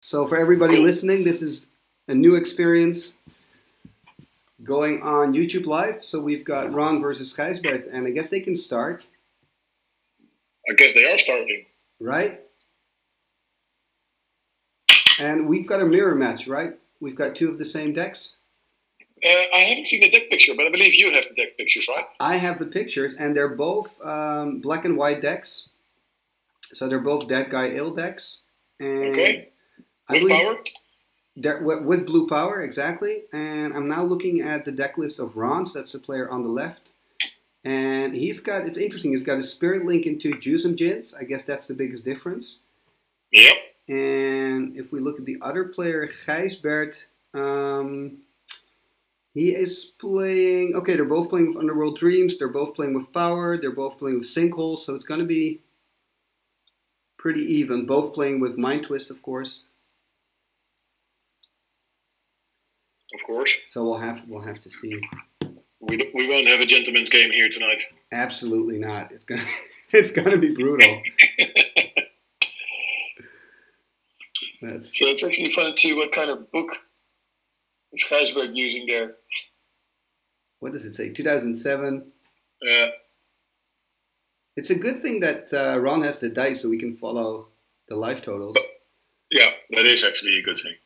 So for everybody listening, this is a new experience going on YouTube Live. So we've got Ron versus Gijsbert, and I guess they can start. I guess they are starting. Right? And we've got a mirror match, right? We've got two of the same decks. I haven't seen the deck picture, but I believe you have the deck pictures, right? I have the pictures, and they're both black and white decks. So they're both Dead Guy Ill decks. And okay. With power? With blue power, exactly. And I'm now looking at the deck list of Ron's. That's the player on the left. And he's got, it's interesting, he's got a Spirit Link into Juicem Jins. I guess that's the biggest difference. Yep. And if we look at the other player, Gijsbert, he is playing, okay, they're both playing with Underworld Dreams, they're both playing with Power, they're both playing with Sinkhole, so it's going to be pretty even. Both playing with Mind Twist, of course. Of course. So we'll have to see. We won't have a gentleman's game here tonight. Absolutely not. It's gonna be brutal. So it's actually fun to see what kind of book is Gijsbert using there. What does it say? 2007. Yeah. It's a good thing that Ron has the dice so we can follow the life totals. Yeah, that is actually a good thing.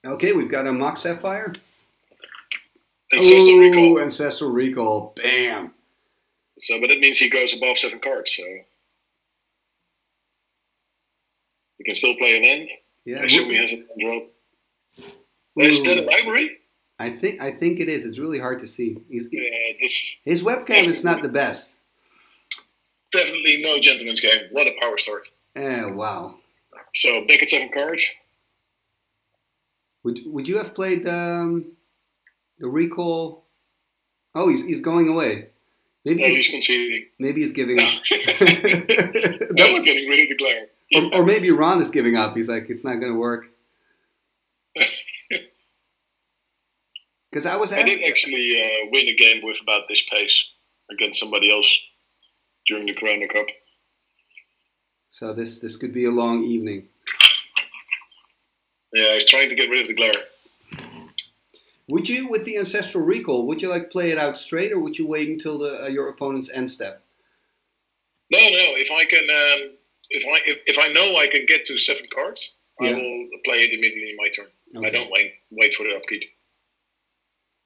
Okay, we've got a Mock Sapphire. Ancestral Recall. Ancestral Recall. Bam. So, but that means he goes above 7 cards, so he can still play a land. Yeah. I assume he has a draw. Is that a library? I think it is. It's really hard to see. His webcam is not the best. Definitely no gentleman's game. What a power start. Wow. So back at 7 cards. Would you have played the recall? Oh, he's going away. Maybe he's conceding. Maybe he's giving up. That was getting rid of the glare. Or maybe Ron is giving up. He's like, it's not going to work. Because I did actually win a game with about this pace against somebody else during the Corona Cup. So this could be a long evening. Yeah, he's trying to get rid of the glare. Would you, with the Ancestral Recall, would you like play it out straight, or would you wait until your opponent's end step? No. If I can, if I know I can get to 7 cards, yeah, I will play it immediately in my turn. Okay. I don't wait for the upkeep.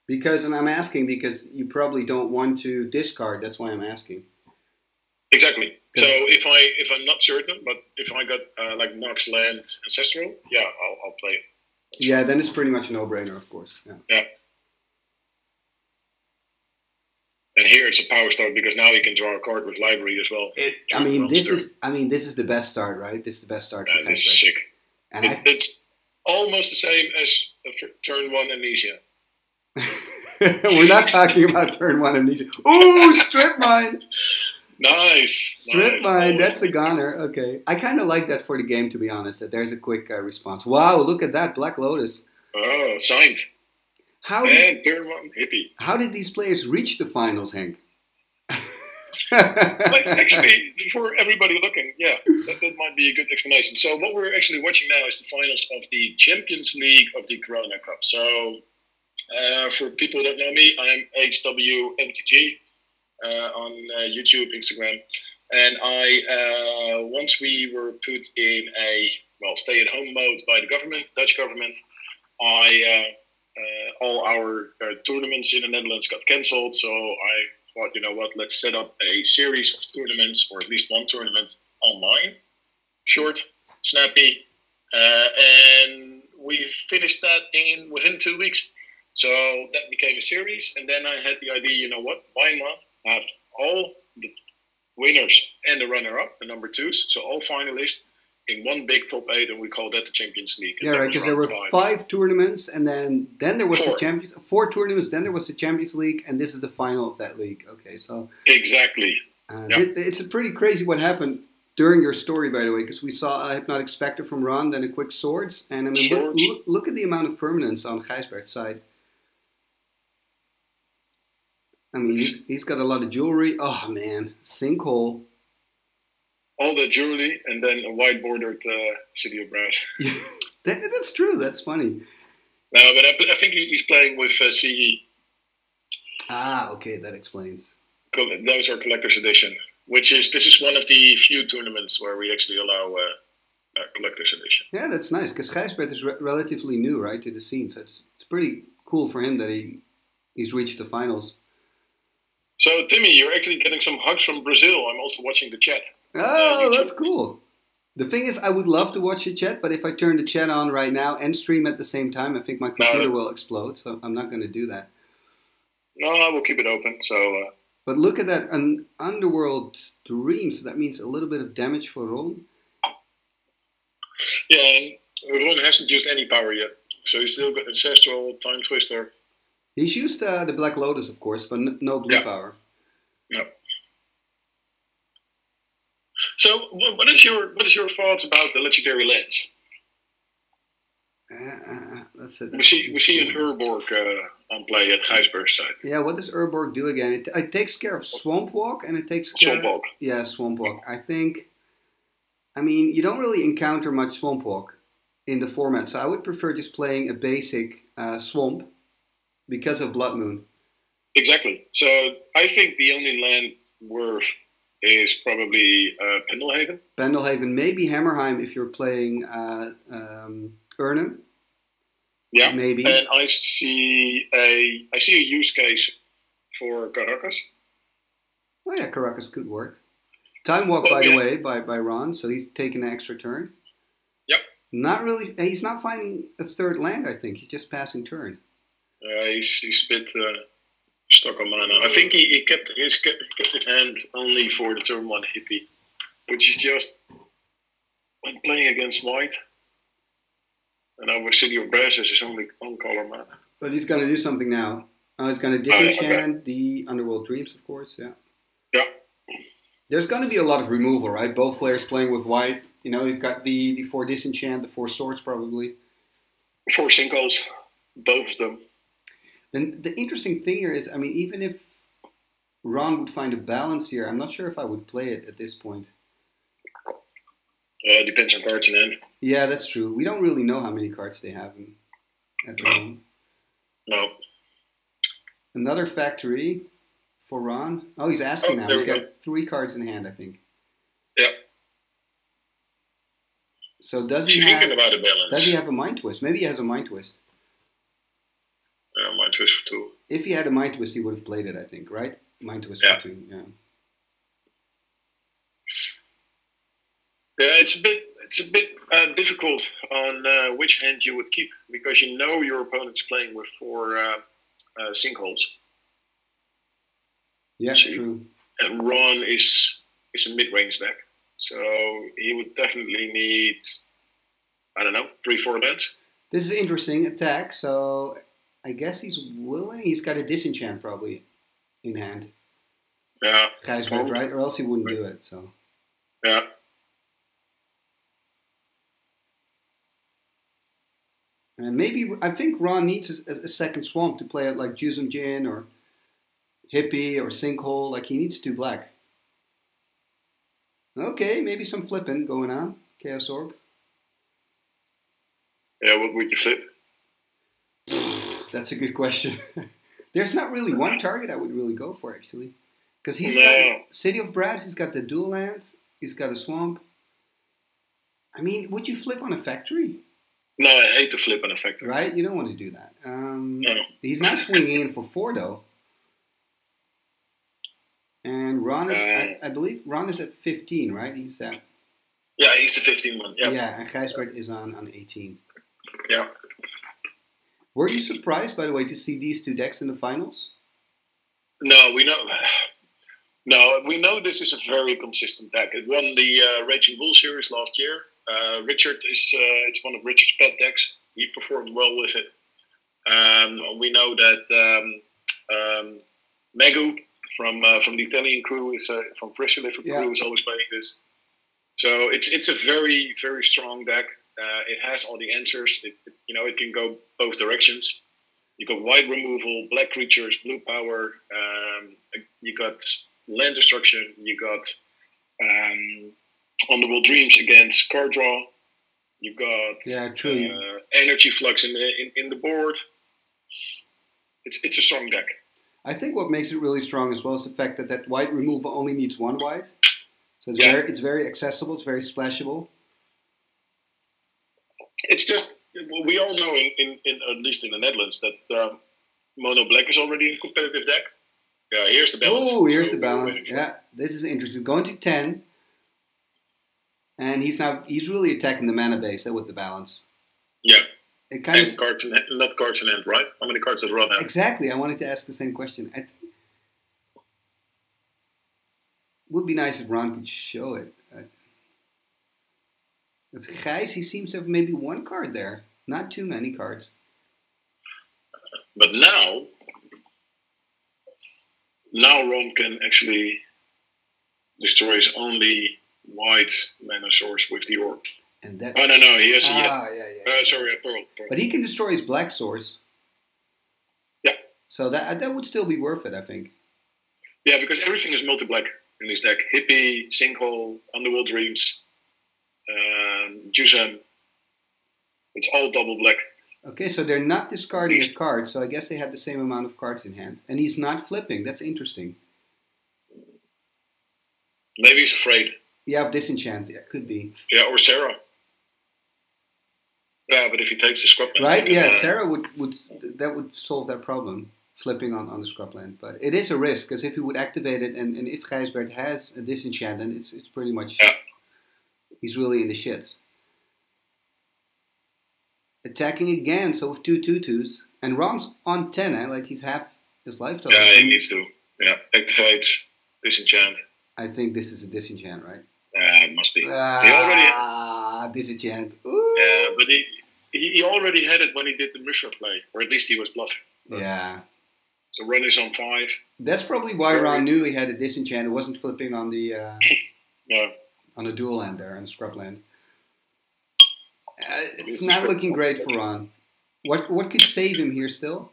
Because, and I'm asking because you probably don't want to discard. That's why I'm asking. Exactly. So if I'm not certain, but if I got like Nox Land Ancestral, yeah, I'll play it. Yeah, then it's pretty much a no-brainer, of course. Yeah. And here it's a power start because now he can draw a card with library as well. This is the best start, right? This is the best start. Yeah, this is sick. And it's almost the same as turn 1 Amnesia. We're not talking about turn 1 Amnesia. Ooh, Strip Mine. Nice. Strip Mine, that's a goner. Okay. I kind of like that for the game, to be honest, that there's a quick response. Wow, look at that. Black Lotus. Oh, signed. And turn 1 hippie. How did these players reach the finals, Henk? Actually, for everybody looking, yeah, that might be a good explanation. So what we're actually watching now is the finals of the Champions League of the Corona Cup. So for people that know me, I'm HWMTG. On YouTube, Instagram, and I once we were put in a stay-at-home mode by the government, Dutch government, all our tournaments in the Netherlands got cancelled. So I thought, you know what, let's set up a series of tournaments, or at least one tournament online, short, snappy, and we finished that within 2 weeks. So that became a series, and then I had the idea, you know what, why not have all the winners and the runner-up, the number 2s, so all finalists in one big top 8, and we call that the Champions League. And yeah, right, because there were 5 tournaments, and then there was 4 tournaments, then there was the Champions League, and this is the final of that league. Okay, so exactly. It's a pretty crazy what happened during your story, by the way, because we saw a Hypnotic Spectre from Ron, then a quick Swords, and I mean, look at the amount of permanence on Gijsbert's side. I mean, he's got a lot of jewelry. Oh, man. Sinkhole. all the jewelry, and then a white bordered City of Brass. Yeah, that's true. That's funny. No, but I think he's playing with CE. Ah, okay, that explains. Those are collector's edition, this is one of the few tournaments where we actually allow collector's edition. Yeah, that's nice because Gijsbert is relatively new, right, to the scene. So it's pretty cool for him that he's reached the finals. So Timmy, you're actually getting some hugs from Brazil. I'm also watching the chat. Oh, that's cool. The thing is, I would love to watch the chat, but if I turn the chat on right now and stream at the same time, I think my computer will explode. So I'm not going to do that. No, I will keep it open. So. But look at that, an Underworld Dream. So that means a little bit of damage for Ron. Yeah, Ron hasn't used any power yet, so he's still got Ancestral, Time Twister. He's used the Black Lotus, of course, but no blue power. No. So, what is your thoughts about the legendary lands? That's it. We see an Urborg on play at Gijsberg's side. Yeah, what does Urborg do again? It takes care of Swamp Walk, and it takes care Swamp Walk. Yeah, Swamp Walk. I mean, you don't really encounter much Swamp Walk in the format, so I would prefer just playing a basic Swamp because of Blood Moon. Exactly. So I think the only land worth is probably Pendelhaven. Pendelhaven, maybe Hammerheim if you're playing Urnham. Yeah, maybe. And I see a use case for Caracas. Oh yeah, Caracas could work. Time Walk, by the way, by Ron, so he's taking an extra turn. Yep. Not really. He's not finding a third land. I think he's just passing turn. He's a bit stuck on mana. I think he kept his hand only for the turn 1 hippie, which is just when playing against white. And our City of Brass is only on color mana. But he's going to do something now. He's going to disenchant the Underworld Dreams, of course. Yeah. Yeah. There's going to be a lot of removal, right? Both players playing with white. You know, you've got the 4 disenchant, the 4 swords probably. 4 sinkholes, both of them. Then the interesting thing here is, I mean, even if Ron would find a balance here, I'm not sure if I would play it at this point. Depends on cards in hand. Yeah, that's true. We don't really know how many cards they have at the moment. No. Another factory for Ron. Oh, he's asking now. He's got 3 cards in hand, I think. Yeah. So does he have a Mind Twist? Maybe he has a Mind Twist. Yeah, Mind Twist for 2. If he had a Mind Twist, he would have played it, I think, right? Mind Twist for 2, yeah. Yeah, it's a bit difficult on which hand you would keep, because you know your opponent's playing with 4 sinkholes. Yeah, true. And Ron is a mid-range deck, so he would definitely need, I don't know, 3-4 lands. This is interesting attack, so I guess he's willing. He's got a disenchant probably in hand. Yeah. Gijsbert, right? Or else he wouldn't do it. So. Yeah. And maybe, I think Ron needs a second swamp to play it like Jusum Jin or Hippie or Sinkhole. Like he needs 2 black. Okay, maybe some flipping going on. Chaos Orb. Yeah, what would you flip? That's a good question. There's not really one target I would really go for, actually. Because he's got City of Brass, he's got the dual lands, he's got a swamp. I mean, would you flip on a factory? No, I hate to flip on a factory. Right? You don't want to do that. No. He's not swinging in for 4, though. And Ron is, I believe, Ron is at 15, right? He's at... Yeah, he's the 15 one. Yeah, yeah, and Gijsbert is on 18. Yeah. Were you surprised, by the way, to see these 2 decks in the finals? No, we know. No, we know this is a very consistent deck. It won the Raging Bull series last year. Richard is it's one of Richard's pet decks. He performed well with it. We know that Megu from the Italian crew is from Bristol crew is always playing this. So it's a very, very strong deck. It has all the answers. It can go both directions. You got white removal, black creatures, blue power. You got land destruction. You got Underworld Dreams against card draw. You've got true. energy flux in the board. It's a strong deck. I think what makes it really strong as well is the fact that white removal only needs one white. So it's very accessible, it's very splashable. It's just, we all know, in at least in the Netherlands, that mono black is already a competitive deck. Yeah, here's the balance. Oh, here's the balance. Yeah, this is interesting. Going to 10. And he's really attacking the mana base with the balance. Yeah. It kind of cards not cards in hand, right? How many cards does Ron have? Exactly. I wanted to ask the same question. It would be nice if Ron could show it. With Gijs, he seems to have maybe one card there. Not too many cards. But now Ron can actually destroy his only white mana source with the orb. And that. Oh no, he has Yeah. Pearl. But he can destroy his black source. Yeah. So that would still be worth it, I think. Yeah, because everything is multi-black in this deck. Hippie, Sinkhole, Underworld Dreams, Jusem. It's all double black. Okay, so they're not discarding a card, so I guess they have the same amount of cards in hand. And he's not flipping. That's interesting. Maybe he's afraid. Yeah, of disenchant. Yeah, could be. Yeah, or Sarah. Yeah, but if he takes the scrubland, right? Yeah, Sarah would solve that problem, flipping on the scrubland. But it is a risk because if he would activate it, and if Gijsbert has a disenchant, then it's pretty much he's really in the shits. Attacking again, so with 2/2/2s, and Ron's on 10, like he's half his life total. Yeah, he needs to. Yeah, activate disenchant. I think this is a disenchant, right? Yeah, it must be. He already disenchant. Ooh. Yeah, but he already had it when he did the Mishra play, or at least he was bluffing. Yeah. So Ron is on 5. That's probably why Ron knew he had a disenchant. It wasn't flipping on the on the dual land there, on the scrub land. It's not looking great for Ron. What could save him here still?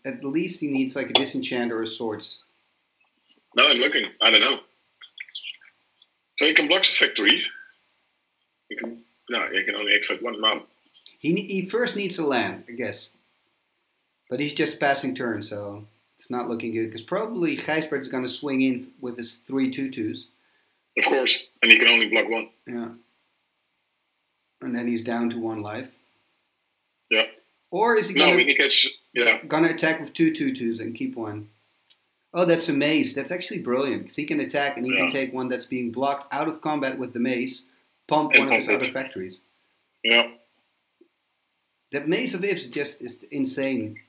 At least he needs like a disenchant or a swords. No, I'm looking. I don't know. So he can block the factory. He can only activate one mob. He first needs a land, I guess. But he's just passing turn, so it's not looking good. Because probably Gijsbert is going to swing in with his 3/2/2s. Of course, and he can only block one. Yeah. And then he's down to 1 life. Yeah. Or is he going to attack with 2/2/2s and keep 1? Oh, that's a mace. That's actually brilliant because he can attack and he can take one that's being blocked out of combat with the mace, pump one of his other factories. Yeah. That Maze of Ifs is insane.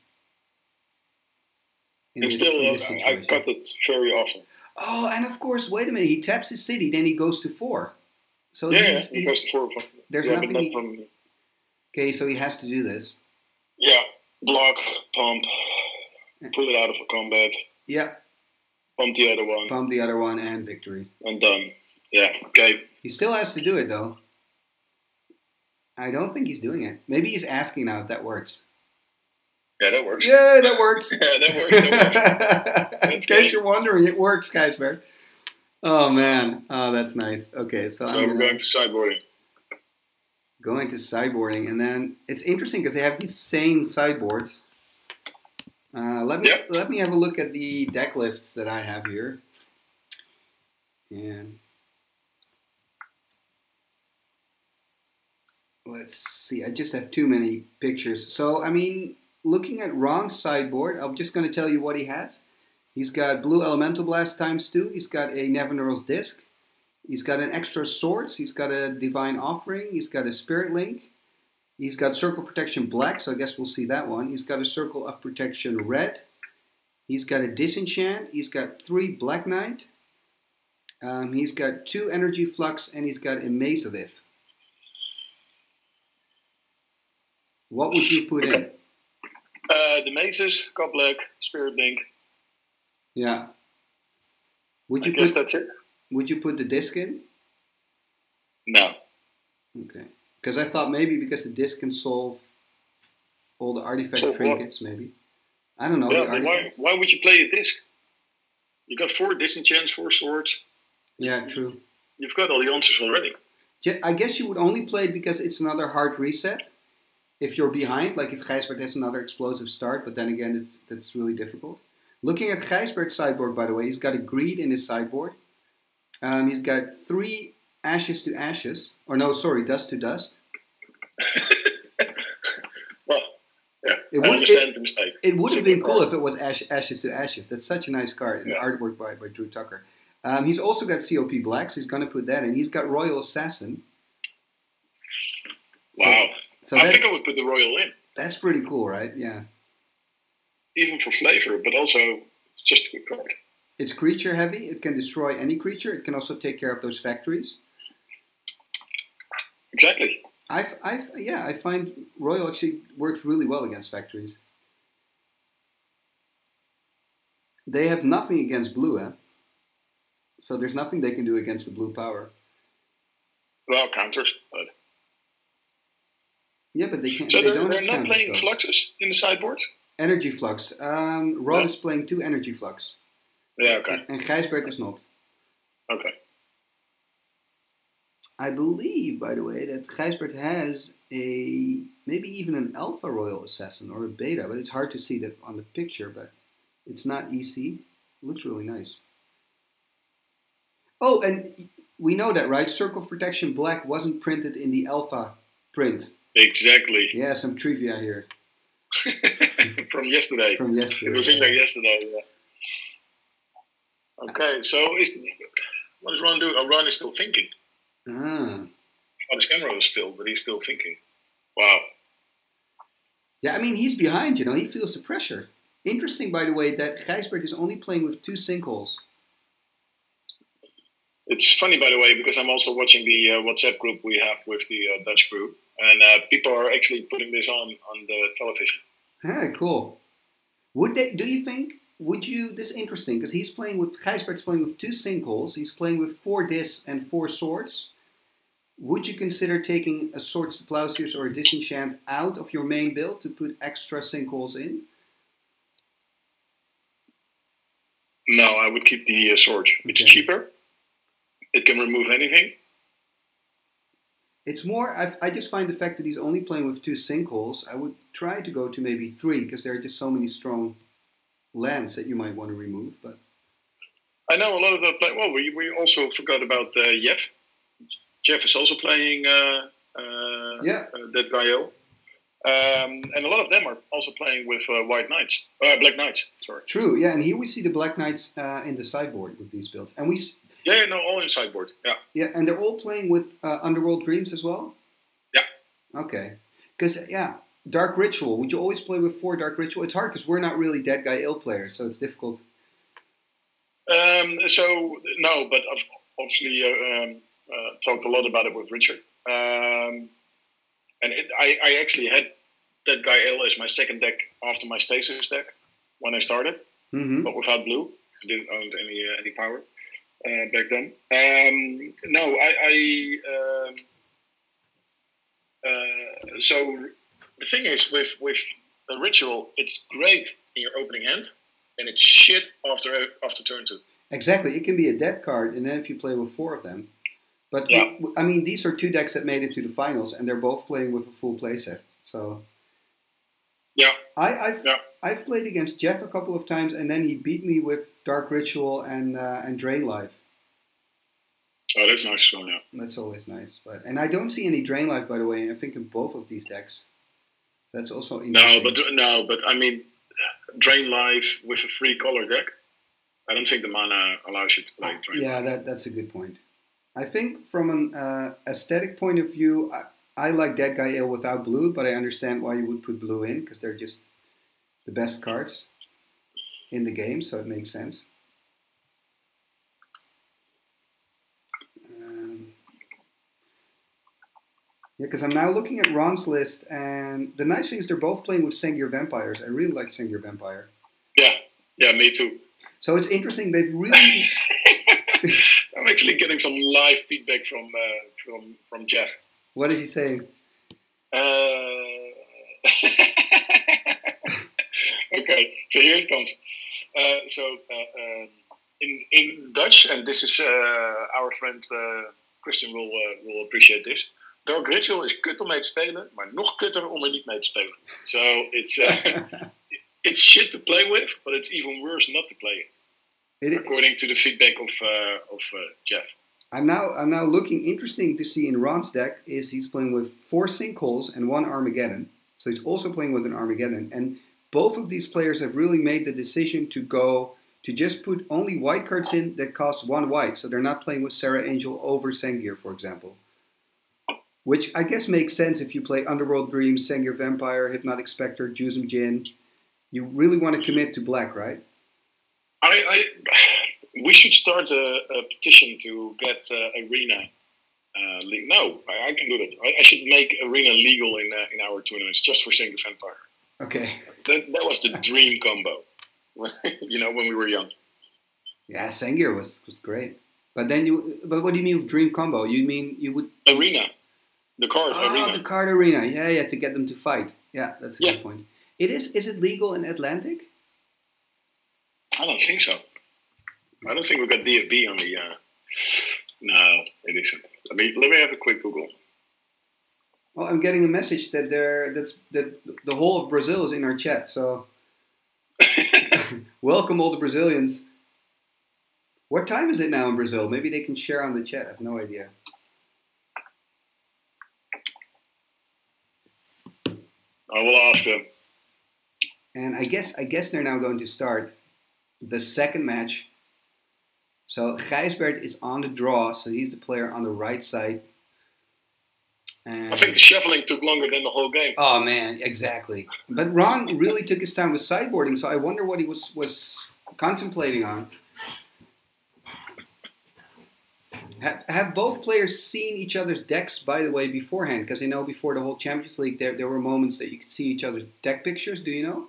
And still, I got it very often. Oh, and of course, wait a minute. He taps his city, then he goes to 4. So he goes to 4. There's nothing. Okay, so he has to do this. Yeah, block, pump, pull it out of combat. Yeah. Pump the other one. Pump the other one and victory. And done. Yeah, okay. He still has to do it, though. I don't think he's doing it. Maybe he's asking now if that works. Yeah, that works. Yeah, that works. Yeah, that works. In case you're wondering, it works, Gijsbert. Oh, man. Oh, that's nice. Okay, so we're going to sideboarding. Going to sideboarding. And then it's interesting because they have these same sideboards. Let me have a look at the deck lists that I have here. And let's see. I just have too many pictures. So, I mean, looking at Ron's sideboard, I'm just going to tell you what he has. He's got Blue Elemental Blast ×2. He's got a Nevinyrral's Disc. He's got an extra Swords. He's got a Divine Offering. He's got a Spirit Link. He's got Circle Protection Black, so I guess we'll see that one. He's got a Circle of Protection Red. He's got a Disenchant. He's got 3 Black Knight. He's got 2 Energy Flux, and he's got a Maze of If. What would you put in? The mazes, got Black, Spirit Link. Yeah. I guess that's it. Would you put the disc in? No. Okay. Because I thought maybe because the disc can solve all the artifact trinkets, maybe. I don't know. Yeah, why would you play a disc? You got 4 disenchants, 4 swords. Yeah, true. You've got all the answers already. I guess you would only play it because it's another hard reset. If you're behind, like if Gijsbert has another explosive start, but then again, that's really difficult. Looking at Gijsbert's sideboard, by the way, he's got a greed in his sideboard. He's got 3 ashes to ashes, or no, sorry, dust to dust. Well, yeah, I understand the mistake. It would have been cool if it was ashes to ashes. That's such a nice card, and artwork by Drew Tucker. He's also got COP Black, so he's going to put that in. He's got Royal Assassin. Wow. So I think I would put the Royal in. That's pretty cool, right? Yeah. Even for flavor, but also it's just a good card. It's creature heavy. It can destroy any creature. It can also take care of those factories. Exactly. I find Royal actually works really well against factories. They have nothing against blue, eh? So there's nothing they can do against the blue power. Well, counters, but... Yeah, but they can't. So they're not playing fluxes in the sideboard? Energy flux. Rod is playing 2 energy flux. Yeah, okay. And Gijsbert is not. Okay. I believe, by the way, that Gijsbert has maybe even an Alpha Royal Assassin or a Beta, but it's hard to see that on the picture, but it's not EC. It looks really nice. Oh, and we know that, right? Circle of Protection Black wasn't printed in the Alpha print. Exactly. Yeah, some trivia here. From yesterday. From yesterday. It was in there yesterday. Yeah. Okay, so what does Ron do? Oh, Ron is still thinking. Ah. Oh, his camera is still, but he's still thinking. Wow. Yeah, I mean, he's behind, he feels the pressure. Interesting, by the way, that Gijsbert is only playing with 2 sinkholes. It's funny, by the way, because I'm also watching the WhatsApp group we have with the Dutch group, and people are actually putting this on the television. Ah, cool. This is interesting, because Gijsbert's playing with 2 sinkholes, he's playing with 4 discs and 4 swords. Would you consider taking a Swords to Plowshares or a Disenchant out of your main build to put extra sinkholes in? No, I would keep the sword. It's cheaper. It can remove anything. It's more, I just find the fact that he's only playing with 2 sinkholes, I would try to go to maybe 3, because there are just so many strong lands that you might want to remove. But I know a lot of the well, we also forgot about Jeff. Jeff is also playing that Gael. And a lot of them are also playing with Black Knights. Sorry. True, yeah, and here we see the Black Knights in the sideboard with these builds, and all in sideboard. Yeah. Yeah, and they're all playing with Underworld Dreams as well. Yeah. Okay, because Dark Ritual. Would you always play with 4 Dark Ritual? It's hard because we're not really Dead Guy Ill players, so it's difficult. So no, but I've obviously talked a lot about it with Richard. And I actually had Dead Guy Ill as my second deck after my Stasis deck when I started, but without blue. I didn't own any power back then. So the thing is with the Ritual, it's great in your opening hand, and it's shit after turn 2. Exactly, it can be a dead card, and then if you play with 4 of them. But I mean, these are 2 decks that made it to the finals, and they're both playing with a full playset. So yeah, I've played against Jeff a couple of times, and then he beat me with Dark Ritual and Drain Life. Oh, that's nice. Yeah. That's always nice. And I don't see any Drain Life, by the way. I think in both of these decks. That's also interesting. No, but I mean, Drain Life with a 3 color deck. I don't think the mana allows you to play Drain Life. Yeah, that's a good point. I think from an aesthetic point of view, I like Dead Guy Ill without blue, but I understand why you would put blue in, because they're just the best cards in the game, so it makes sense. Because I'm now looking at Ron's list, and the nice thing is they're both playing with Sengir Vampires. I really like Sengir Vampire. Yeah, me too. So it's interesting, they've really... I'm actually getting some live feedback from Jeff. What is he saying? Okay, so here it comes. in Dutch, and this is our friend Christian will appreciate this. Dark Ritual is kut om mee te spelen, maar nog kutter om er niet mee te spelen. So it's it's shit to play with, but it's even worse not to play it. According to the feedback of Jeff. I'm now looking. Interesting to see in Ron's deck is he's playing with 4 Sinkholes and 1 Armageddon. So he's also playing with an Armageddon, and both of these players have really made the decision to just put only white cards in that cost 1 white. So they're not playing with Serra Angel over Sengir, for example. Which I guess makes sense if you play Underworld Dreams, Sengir Vampire, Hypnotic Spectre, Jusum Jin. You really want to commit to black, right? We should start a petition to get Arena. No, I can do that. I should make Arena legal in our tournaments just for Sengir Vampire. Okay. That was the dream combo. When we were young. Yeah, Sengir was great. But what do you mean with dream combo? You mean you would Arena. The card Arena. The card Arena. Yeah, to get them to fight. Yeah, that's a good point. Is it legal in Atlantic? I don't think so. I don't think we got DFB on the no, it isn't. Let me have a quick Google. Well, I'm getting a message that the whole of Brazil is in our chat, so welcome all the Brazilians. What time is it now in Brazil? Maybe they can share on the chat. I have no idea. I will ask them. And I guess they're now going to start the second match. So Gijsbert is on the draw, so he's the player on the right side. And I think the shuffling took longer than the whole game. Oh man, exactly. But Ron really took his time with sideboarding, so I wonder what he was contemplating on. Have both players seen each other's decks, by the way, beforehand? Because I know before the whole Champions League, there were moments that you could see each other's deck pictures. Do you know?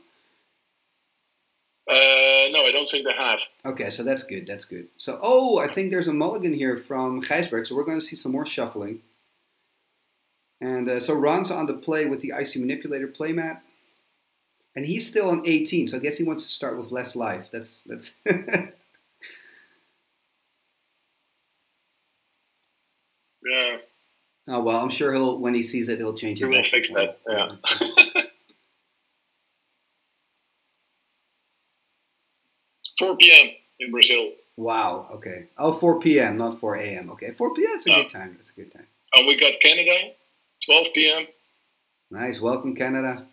No, I don't think they have. Okay, so that's good. That's good. So, I think there's a mulligan here from Gijsbert, so we're going to see some more shuffling. And so Ron's on the play with the Icy Manipulator playmat. And he's still on 18, so I guess he wants to start with less life. That's Yeah. Oh, well, I'm sure when he sees it, he'll change it. He will fix that, yeah. 4 p.m. in Brazil. Wow, okay. Oh, 4 p.m., not 4 a.m. Okay, 4 p.m. That's a good time. That's a good time. And we got Canada, 12 p.m. Nice. Welcome, Canada.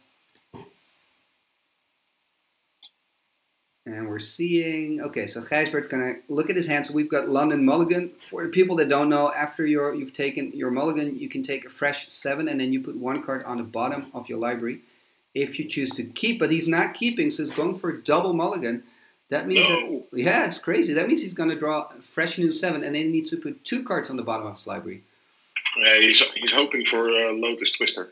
And we're seeing... Okay, so Gijsbert's going to look at his hand. So we've got London Mulligan. For the people that don't know, after you've taken your Mulligan, you can take a fresh 7, and then you put 1 card on the bottom of your library if you choose to keep. But he's not keeping, so he's going for a double Mulligan. That means yeah, it's crazy. That means he's going to draw a fresh new 7, and then he needs to put 2 cards on the bottom of his library. Yeah, he's hoping for Lotus Twister.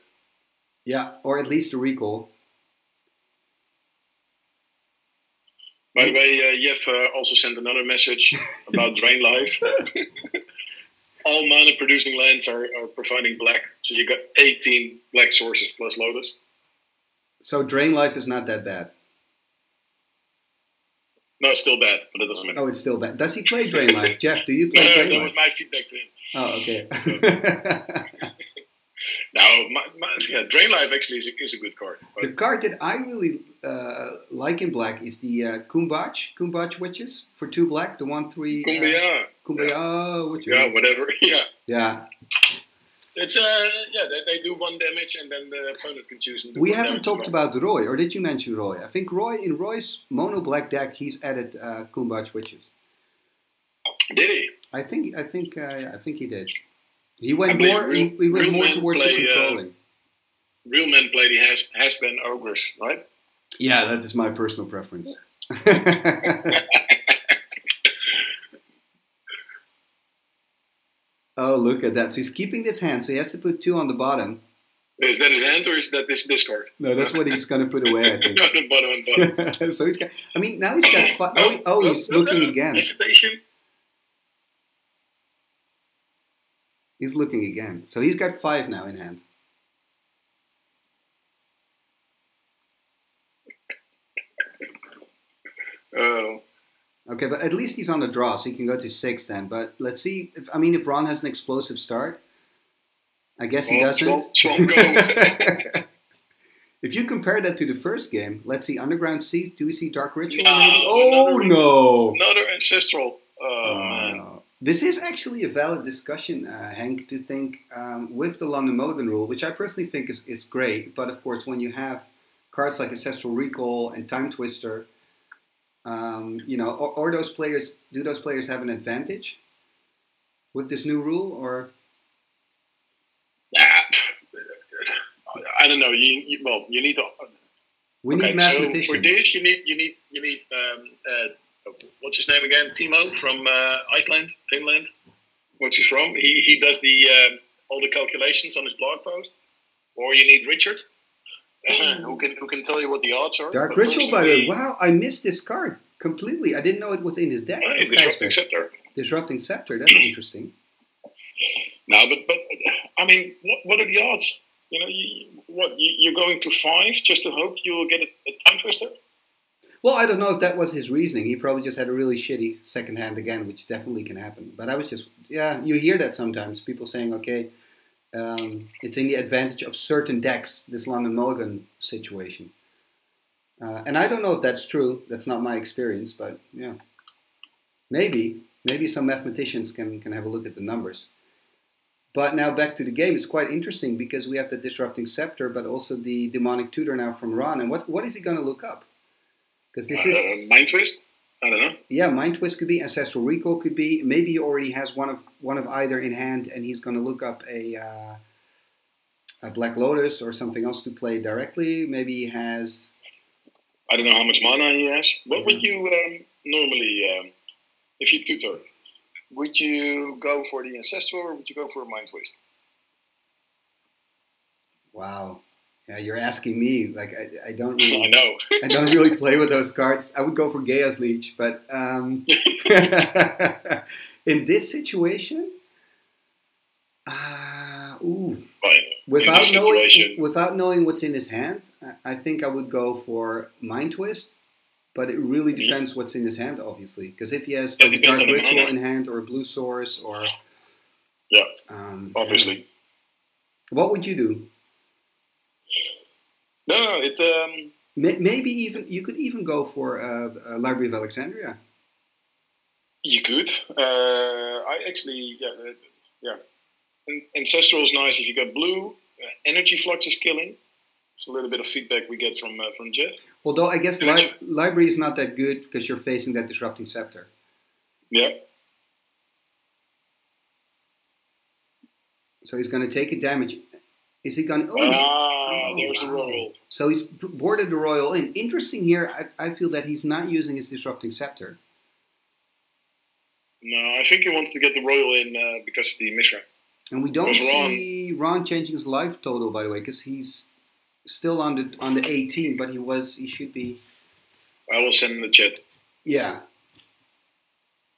Yeah, or at least a recall. By the way, Jeff also sent another message about Drain Life. All mana producing lands are providing black, so you got 18 black sources plus Lotus. So Drain Life is not that bad. No, it's still bad, but it doesn't matter. Oh, it's still bad. Does he play Drain Life? Jeff, do you play Drain Life? That was my feedback to him. Oh, okay. Now, Drain Life actually is a good card. The card that I really like in black is the Kumbach Witches for 2 black, the 1/3. Kumbaya Witches. Yeah, whatever. Yeah. Yeah. It's they do 1 damage and then the opponent can choose. We haven't talked about Roy, or did you mention Roy? I think in Roy's mono black deck, he's added Kumbach Witches. Did he? I think he did. He went more. He went more towards the controlling. Real men play the has-been ogres, right? Yeah, that is my personal preference. Oh, look at that. So he's keeping this hand, so he has to put 2 on the bottom. Is that his hand, or is that this discard? No, that's what he's going to put away, I think. On the bottom. So he's got... I mean, now he's got... He's looking again. Hesitation. He's looking again. So he's got 5 now in hand. Oh. Okay, but at least he's on the draw, so he can go to 6 then. But let's see. If Ron has an explosive start, I guess he doesn't. Swamp go. If you compare that to the first game, let's see, Underground Sea, do we see Dark Ritual? No, maybe? Oh, no. Another Ancestral. Man. No. This is actually a valid discussion, Hank, to think with the London Mulligan rule, which I personally think is great. But of course, when you have cards like Ancestral Recall and Time Twister, or those players, do those players have an advantage with this new rule, or? I don't know. You need to. We need mathematicians. So for this, you need what's his name again? Timo from Iceland, Finland. What's he from? He does the all the calculations on his blog post. Or you need Richard, who can tell you what the odds are. Dark Ritual, by the way. Wow, I missed this card completely. I didn't know it was in his deck. Disrupting Scepter. Disrupting Scepter. That's interesting. No, but what are the odds? You're going to 5 just to hope you will get a Time Twister? Well, I don't know if that was his reasoning. He probably just had a really shitty second hand again, which definitely can happen. But I was just, you hear that sometimes. People saying, okay, it's in the advantage of certain decks, this London Mulligan situation. And I don't know if that's true. That's not my experience, but yeah. Maybe some mathematicians can have a look at the numbers. But now back to the game, it's quite interesting because we have the Disrupting Scepter, but also the Demonic Tutor now from Ron. And what is he going to look up? Because this is Mind Twist. I don't know. Yeah, Mind Twist could be, Ancestral Recall could be. Maybe he already has one of either in hand, and he's going to look up a Black Lotus or something else to play directly. Maybe he has. I don't know how much mana he has. What would you normally, if you tutor? Would you go for the Ancestral or would you go for a Mind Twist? Wow. Yeah, you're asking me. Like, I don't really... I know. I don't really play with those cards. I would go for Gaia's Leech, but... in this situation... Without knowing what's in his hand, I think I would go for Mind Twist. But it really depends what's in his hand, obviously. Because if he has like a Dark Ritual in hand or a Blue Source or... Yeah, obviously. What would you do? No, it... Maybe you could even go for a Library of Alexandria. You could. I actually... Yeah. Ancestral is nice if you got blue. Energy Flux is killing. It's a little bit of feedback we get from Jeff. Although I guess Library is not that good because you're facing that Disrupting Scepter. Yeah. So he's going to take a damage. Is he going to... there's the Royal. So he's boarded the Royal in. Interesting here, I feel that he's not using his Disrupting Scepter. No, I think he wants to get the Royal in because of the Mishra. And we don't see Ron changing his life total, by the way, because he's still on the 18, but he should be... I will send him the chat. Yeah.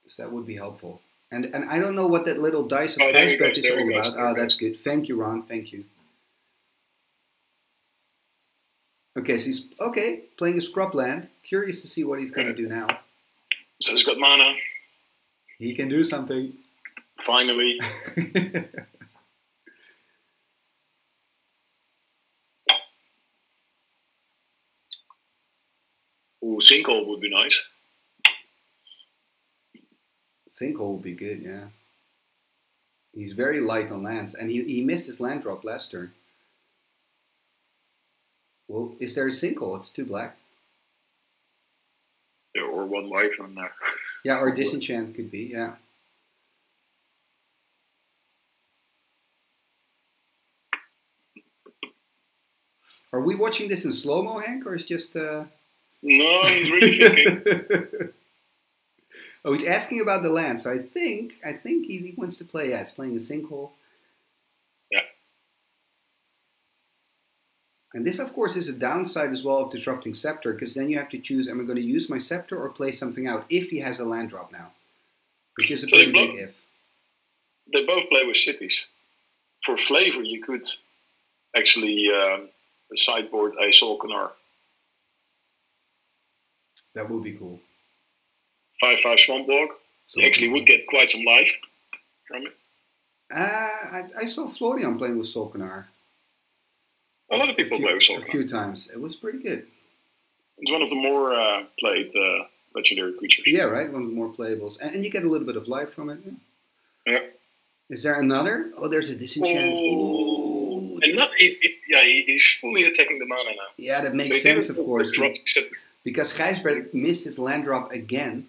So that would be helpful. And I don't know what that little dice of Iceberg is all about. Oh, that's good. Thank you, Ron. Thank you. Okay, so he's playing a scrub land. Curious to see what he's going to do now. So he's got mana. He can do something. Finally. Ooh, Sinkhole would be nice. Sinkhole would be good, yeah. He's very light on lands, and he missed his land drop last turn. Well, is there a Sinkhole? It's 2 black. Yeah, or 1 white on there. Yeah, or Disenchant could be, yeah. Are we watching this in slow-mo, Hank, or is just... No, he's really thinking. Oh, he's asking about the land, so I think he wants to play, he's playing a Sinkhole. Yeah. And this, of course, is a downside as well of Disrupting Scepter, because then you have to choose, am I going to use my Scepter or play something out, if he has a land drop now. Which is a pretty big if. They both play with cities. For flavor, you could actually sideboard a Solkanar. That would be cool. 5/5 Swamp Walk. So You actually would get quite some life from it. I saw Florian playing with Solkanar. A lot of people play with Solkanar. A few times. It was pretty good. It's one of the more played legendary creatures. Yeah, right? One of the more playables. And you get a little bit of life from it. Yeah. Is there another? Oh, there's a disenchant. Oh, and not, he's fully attacking the mana now. Yeah, that makes sense, of course. Drop, because Gijsberg missed his land drop again.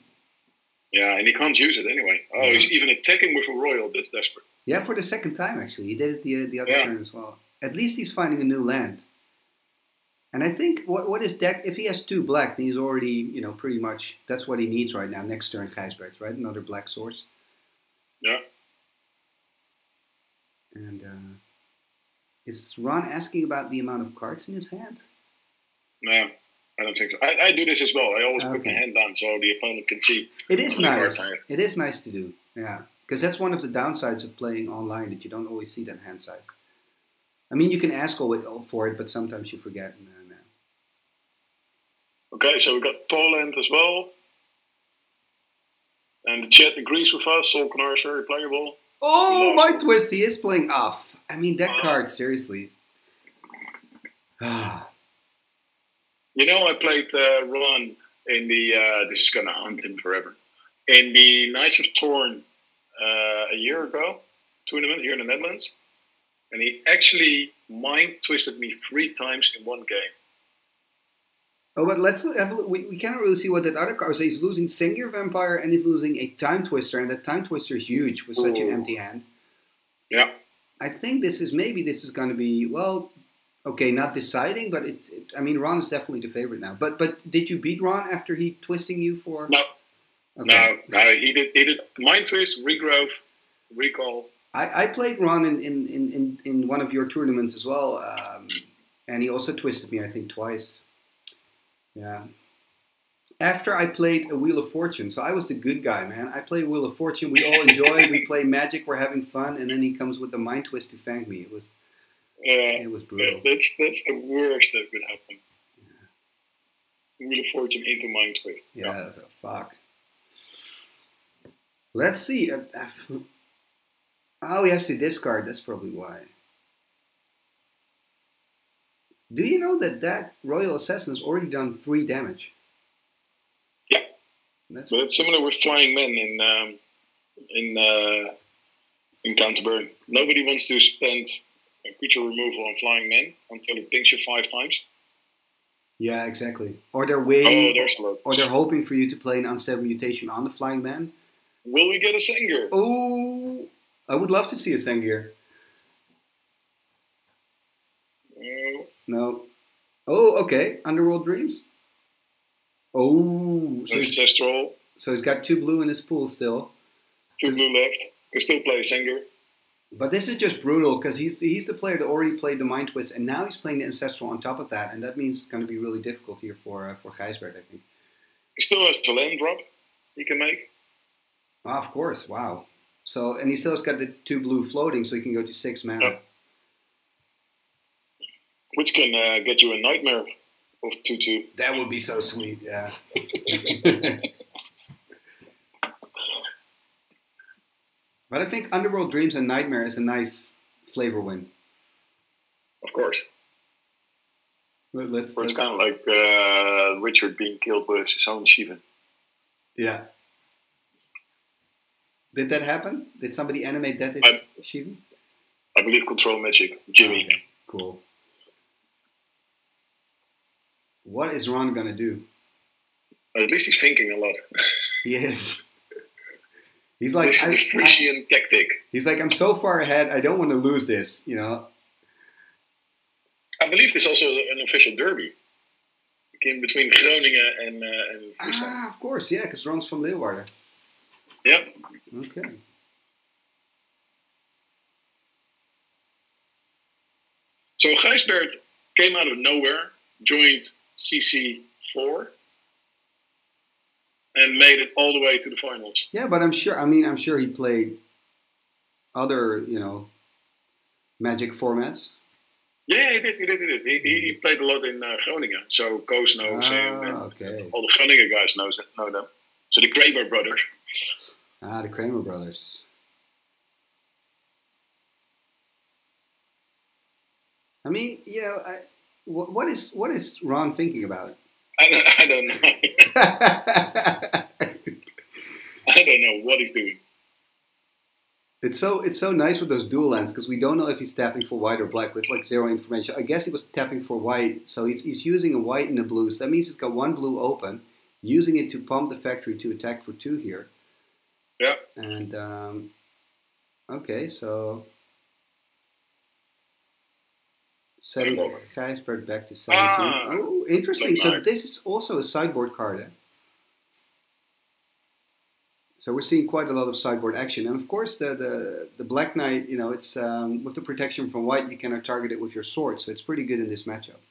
Yeah, and he can't use it anyway. Oh, yeah. He's even attacking with a royal. That's desperate. Yeah, for the second time, actually. He did it the other turn as well. At least he's finding a new land. And I think what his deck, if he has 2 black, then he's already, pretty much, that's what he needs right now. Next turn, Gijsberg, right? Another black source. Yeah. And is Ron asking about the amount of cards in his hand? No, I don't think so. I do this as well. I always put my hand down so the opponent can see. It is nice. It is nice to do. Yeah. Because that's one of the downsides of playing online, that you don't always see that hand size. I mean, you can ask for it, but sometimes you forget. Okay, so we got Poland as well. And the chat agrees with us. Solkanar is very playable. Oh, my twist. He is playing off. I mean, that card, seriously. I played Ron in the, this is going to haunt him forever, in the Knights of Thorn a year ago tournament here in the Netherlands. And he actually mind twisted me 3 times in one game. Oh, but let's have a look. We cannot really see what that other card is. So he's losing Sengir Vampire and he's losing a Time Twister, and that Time Twister is huge with such an empty hand. Yeah. I think this is going to be, well, okay, not deciding, but I mean, Ron is definitely the favorite now. But did you beat Ron after he twisting you for? No. Okay. No. He did Mind Twist, Regrowth, Recall. I played Ron in one of your tournaments as well, and he also twisted me, I think, twice. Yeah. After I played a Wheel of Fortune, so I was the good guy, man. I played Wheel of Fortune. We all enjoy. We play Magic. We're having fun, and then he comes with the Mind Twist to thank me. It was brutal. That's the worst that could happen. Yeah. Wheel of Fortune into Mind Twist. Yeah. So, fuck. Let's see. Oh, he has to discard. That's probably why. Do you know that Royal Assassin has already done 3 damage? Yeah. But it's similar with Flying Men in Counterburn. Nobody wants to spend a creature removal on Flying Men until it pings you 5 times. Yeah, exactly. Or they're waiting. Oh, there's a lot. Or they're hoping for you to play an unstable mutation on the Flying Man. Will we get a Sengir? Oh, I would love to see a Sengir. No. Oh, okay. Underworld Dreams. Oh, so Ancestral. So he's got 2 blue in his pool still. 2 blue left. Can still play Sengir. But this is just brutal because he's the player that already played the Mind Twist, and now he's playing the Ancestral on top of that, and that means it's going to be really difficult here for Gijsberg, I think. He still has a land drop he can make. Oh, of course. Wow. So, and he still has got the 2 blue floating, so he can go to 6 mana. Yeah. Which can get you a Nightmare of 2/2. That would be so sweet, yeah. But I think Underworld Dreams and Nightmare is a nice flavor win. Of course. It's kind of like Richard being killed with his own Shiva. Yeah. Did that happen? Did somebody animate that as Shiva? I believe Control Magic, Jimmy. Okay. Cool. What is Ron gonna do? At least he's thinking a lot. He is. He's like, this is the Frisian tactic. He's like, I'm so far ahead, I don't want to lose this, I believe there's also an official derby between Groningen and Friesland. Ah, of course, yeah, because Ron's from Leeuwarden. Yep. Okay. So Gijsberg came out of nowhere, joined CC4, and made it all the way to the finals. Yeah, but I'm sure he played other, Magic formats. Yeah, he did. He played a lot in Groningen, so Koos knows him, and okay. all the Groningen guys know them. So the Kramer brothers. Ah, the Kramer brothers. I mean, what is Ron thinking about? I don't know. I don't know what he's doing. It's so nice with those dual lands because we don't know if he's tapping for white or black with like zero information. I guess he was tapping for white, so he's using a white and a blue. So that means he's got one blue open, using it to pump the factory to attack for 2 here. Yeah. And okay, so setting Gijsbert back to 17. Oh, interesting. So this is also a sideboard card. So we're seeing quite a lot of sideboard action, and of course the Black Knight, it's with the protection from white, you cannot target it with your sword, so it's pretty good in this matchup.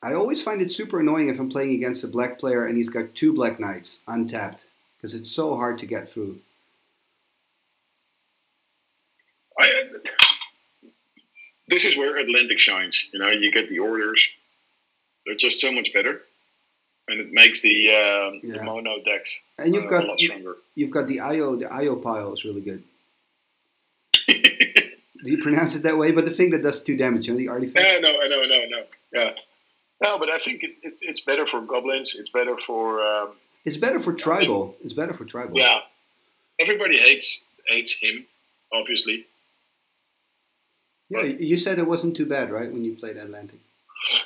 I always find it super annoying if I'm playing against a black player and he's got 2 Black Knights untapped, because it's so hard to get through. This is where Atlantic shines. You get the orders; they're just so much better. And it makes the mono decks and you've got a lot stronger. You've got the IO pile is really good. Do you pronounce it that way? But the thing that does 2 damage, the artifact. No. Yeah, no, but I think it's better for goblins. It's better for. It's better for tribal. It's better for tribal. Yeah, everybody hates him, obviously. Yeah, but you said it wasn't too bad, right, when you played Atlantic?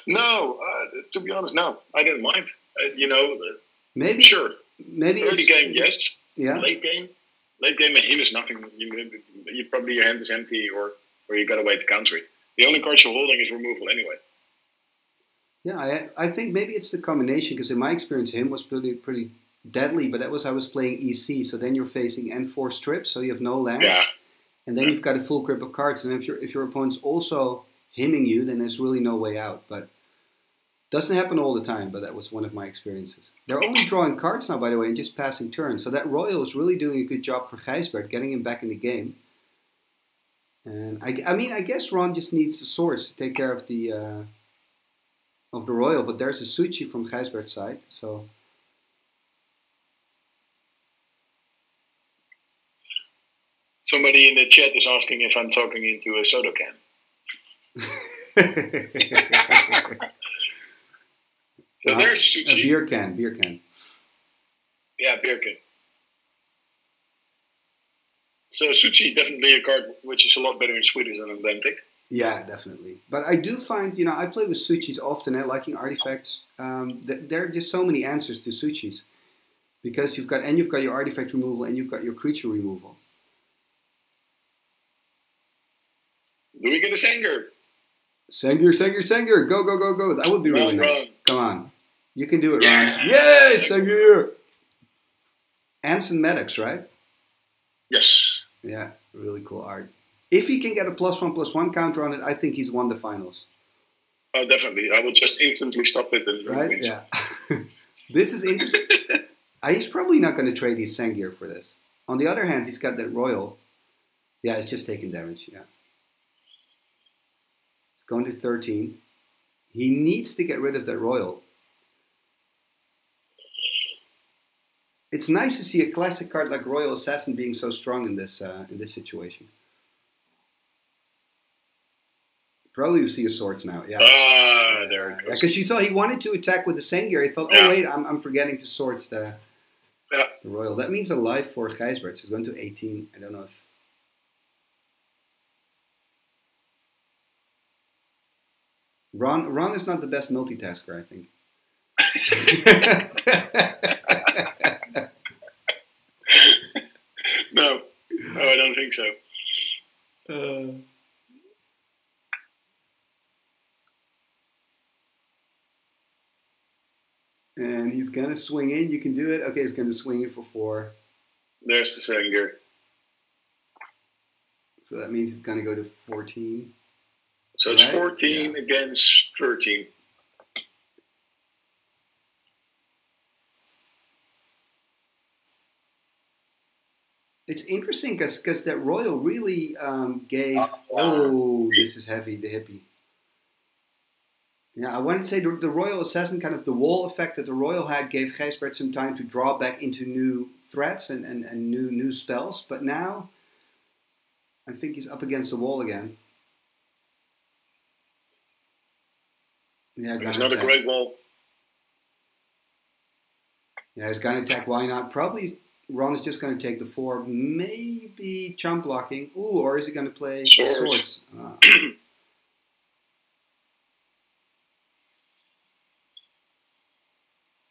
No, to be honest, no, I didn't mind. Maybe early game, yes. Yeah. Late game, and him is nothing. You probably your hand is empty, or you got to wait to counter it. The only card you're holding is removal anyway. Yeah, I think maybe it's the combination, because in my experience, him was pretty deadly. But I was playing EC, so then you're facing N4 strips, so you have no lands, and then you've got a full grip of cards. And if your opponent's also hemming you, then there's really no way out. But doesn't happen all the time, but that was one of my experiences. They're only drawing cards now, by the way, and just passing turns. So that Royal is really doing a good job for Gijsbert, getting him back in the game. And I guess Ron just needs the swords to take care of the Royal, but there's a Suchi from Gijsbert's side, so. Somebody in the chat is asking if I'm talking into a soda can. So there's Suchi. A beer can. Yeah, beer can. So Suchi, definitely a card which is a lot better in Swedish than Atlantic. Yeah, definitely. But I do find, I play with Suchis often, liking artifacts. There are just so many answers to Suchis, because you've got your artifact removal and you've got your creature removal. Do we get a Sanger? Sanger, go. That would be really nice. Ron. Come on. You can do it, Ron. Yay, Sanger! Anson Maddox, right? Yes. Yeah, really cool art. If he can get a +1/+1 counter on it, I think he's won the finals. Oh, definitely. I will just instantly stop it. And right? Yeah. This is interesting. He's probably not going to trade his Sengir for this. On the other hand, he's got that Royal. Yeah, it's just taking damage, yeah. It's going to 13. He needs to get rid of that Royal. It's nice to see a classic card like Royal Assassin being so strong in this situation. Probably you see his swords now, yeah. There it goes. Because you thought he wanted to attack with the Sengir. He thought, oh wait, I'm forgetting to swords the Royal. That means a life for Gijsbert. So it's going to 18. I don't know if... Ron is not the best multitasker, I think. No, I don't think so. And he's going to swing in. You can do it. Okay, he's going to swing in for 4. There's the Sanger. So that means he's going to go to 14. So it's 14 against 13. It's interesting because that Royal really gave... Oh, this is heavy, the hippie. Yeah, I wanted to say the Royal Assassin, kind of the wall effect that the Royal had, gave Gijsbert some time to draw back into new threats and new spells. But now, I think he's up against the wall again. Yeah, it's not a great wall. Yeah, he's gonna attack. Why not? Probably Ron is just gonna take the 4. Maybe chump blocking. Ooh, or is he gonna play swords?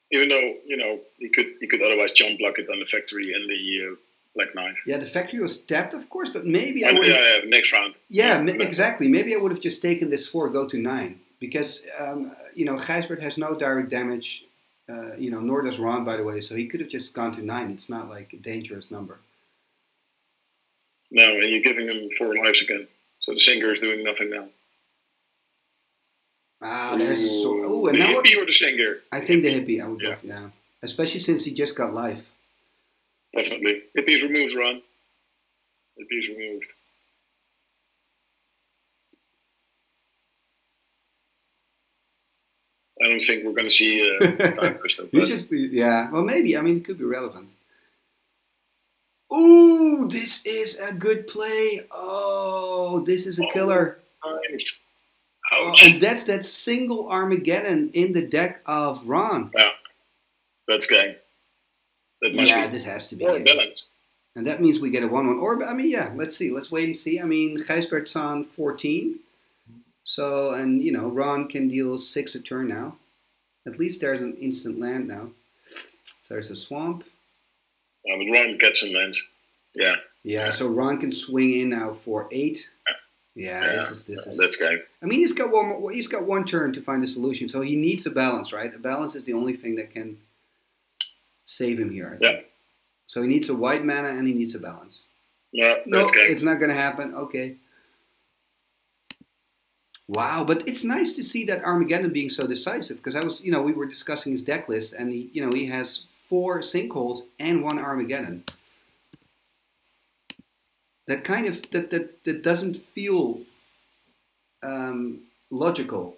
Even though, you know, he could otherwise jump block it on the factory and the Black Knight. Yeah, the factory was tapped, of course, but maybe I would. Yeah, next round. Yeah, exactly. Maybe I would have just taken this 4, go to 9, because you know, Gijsbert has no direct damage. You know, nor does Ron, by the way. So he could have just gone to 9. It's not like a dangerous number. No, and you're giving him 4 lives again. So the Singer is doing nothing now. Ah, there's a sword. Oh, and the now hippie or the Singer? I think the hippie. I would go. Yeah, especially since he just got life. Definitely. Hippie's removed, Ron. Hippie's removed. I don't think we're going to see time crystal. Yeah, well, maybe. I mean, it could be relevant. Ooh, this is a good play. Oh, this is a killer. Nice. Oh, and that's that single Armageddon in the deck of Ron. Yeah, that's game. That must be. This has to be. Or balance. And that means we get a 1-1. Or, I mean, yeah, let's see. Let's wait and see. I mean, Gijsbert's on 14. So, and, you know, Ron can deal 6 a turn now. At least there's an instant land now. So there's a swamp. Yeah, but Ron gets some lands. Yeah. Yeah, so Ron can swing in now for 8. Yeah, this is. That's game. I mean, he's got one turn to find a solution, so he needs a balance, right? A balance is the only thing that can save him here, I think. Yeah. So he needs a white mana and he needs a balance. Yeah, no, it's not going to happen. Okay. Wow, but it's nice to see that Armageddon being so decisive, because I was, you know, we were discussing his deck list, and he, you know, he has 4 sinkholes and 1 Armageddon. That kind of that doesn't feel logical.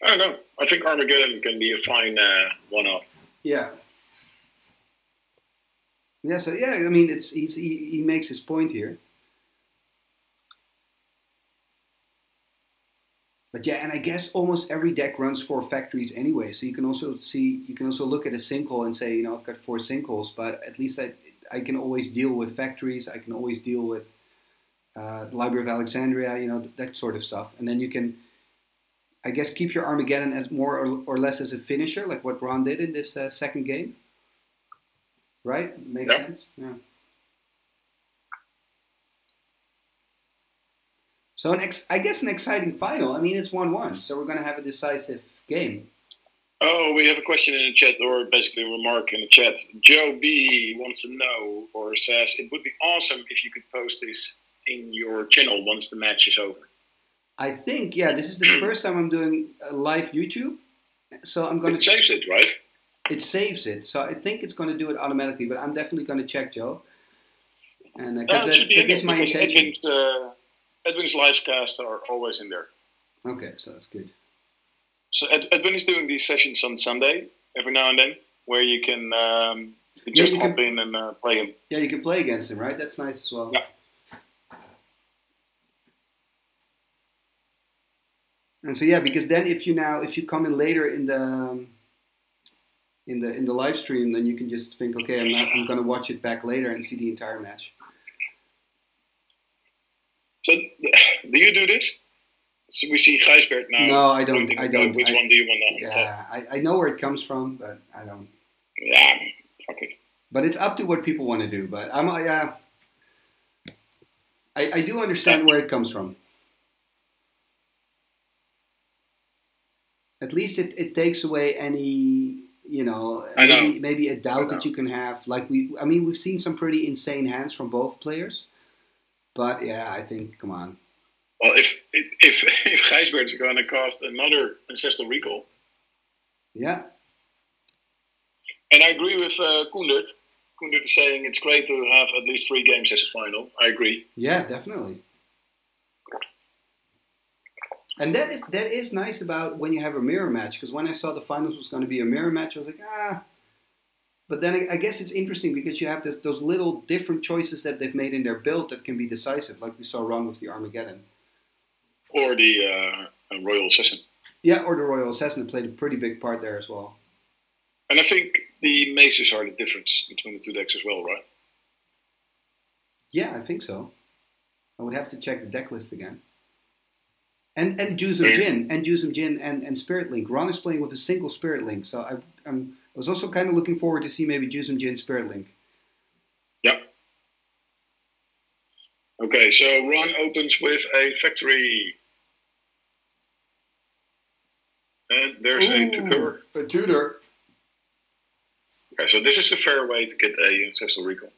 I don't know. I think Armageddon can be a fine one-off. Yeah. Yeah. So yeah, I mean, he makes his point here. But yeah, and I guess almost every deck runs 4 factories anyway. So you can also look at a sinkhole and say, you know, I've got 4 sinkholes, but at least I can always deal with factories. I can always deal with Library of Alexandria, you know, that sort of stuff. And then you can, I guess, keep your Armageddon as more or less as a finisher, like what Ron did in this second game. Right? Makes sense? Yeah. So I guess an exciting final. I mean, it's 1-1, so we're going to have a decisive game. Oh, we have a question in the chat, or basically a remark in the chat. Joe B wants to know, or says, it would be awesome if you could post this in your channel once the match is over. I think, yeah, this is the first time I'm doing a live YouTube. So I'm going to... It saves it, right? It saves it. So I think it's going to do it automatically, but I'm definitely going to check, Joe. And because that is my intention. Edwin's live casts are always in there. Okay, so that's good. So Edwin is doing these sessions on Sunday, every now and then, where you can just hop in and play him. Yeah, you can play against him, right? That's nice as well. Yeah. And so yeah, because then if you come in later in the live stream, then you can just think, okay, I'm going to watch it back later and see the entire match. So, do you do this? So we see Gijsbert now. No, I don't. Which one do you want to? Yeah, I know where it comes from, but I don't. Yeah, fuck it. But it's up to what people want to do. But I do understand where it comes from. At least it takes away any, you know, maybe a doubt that you can have. Like we've seen some pretty insane hands from both players. But yeah, I think, come on. Well, if Gijsbert is going to cost another Ancestral Recall. Yeah. And I agree with Koendert. Koendert is saying it's great to have at least 3 games as a final. I agree. Yeah, definitely. And that is nice about when you have a mirror match, because when I saw the finals was going to be a mirror match, I was like, ah. But then I guess it's interesting because you have those little different choices that they've made in their build that can be decisive, like we saw Ron with the Armageddon. Or the Royal Assassin. Yeah, or the Royal Assassin played a pretty big part there as well. And I think the maces are the difference between the two decks as well, right? Yeah, I think so. I would have to check the deck list again. And Jusum Jin and Spirit Link. Ron is playing with a single Spirit Link, so I was also kind of looking forward to see maybe Jusum Jin Spirit Link. Yeah. Okay, so Ron opens with a factory. And there's a tutor. A tutor. Okay, so this is a fair way to get a ancestral recall.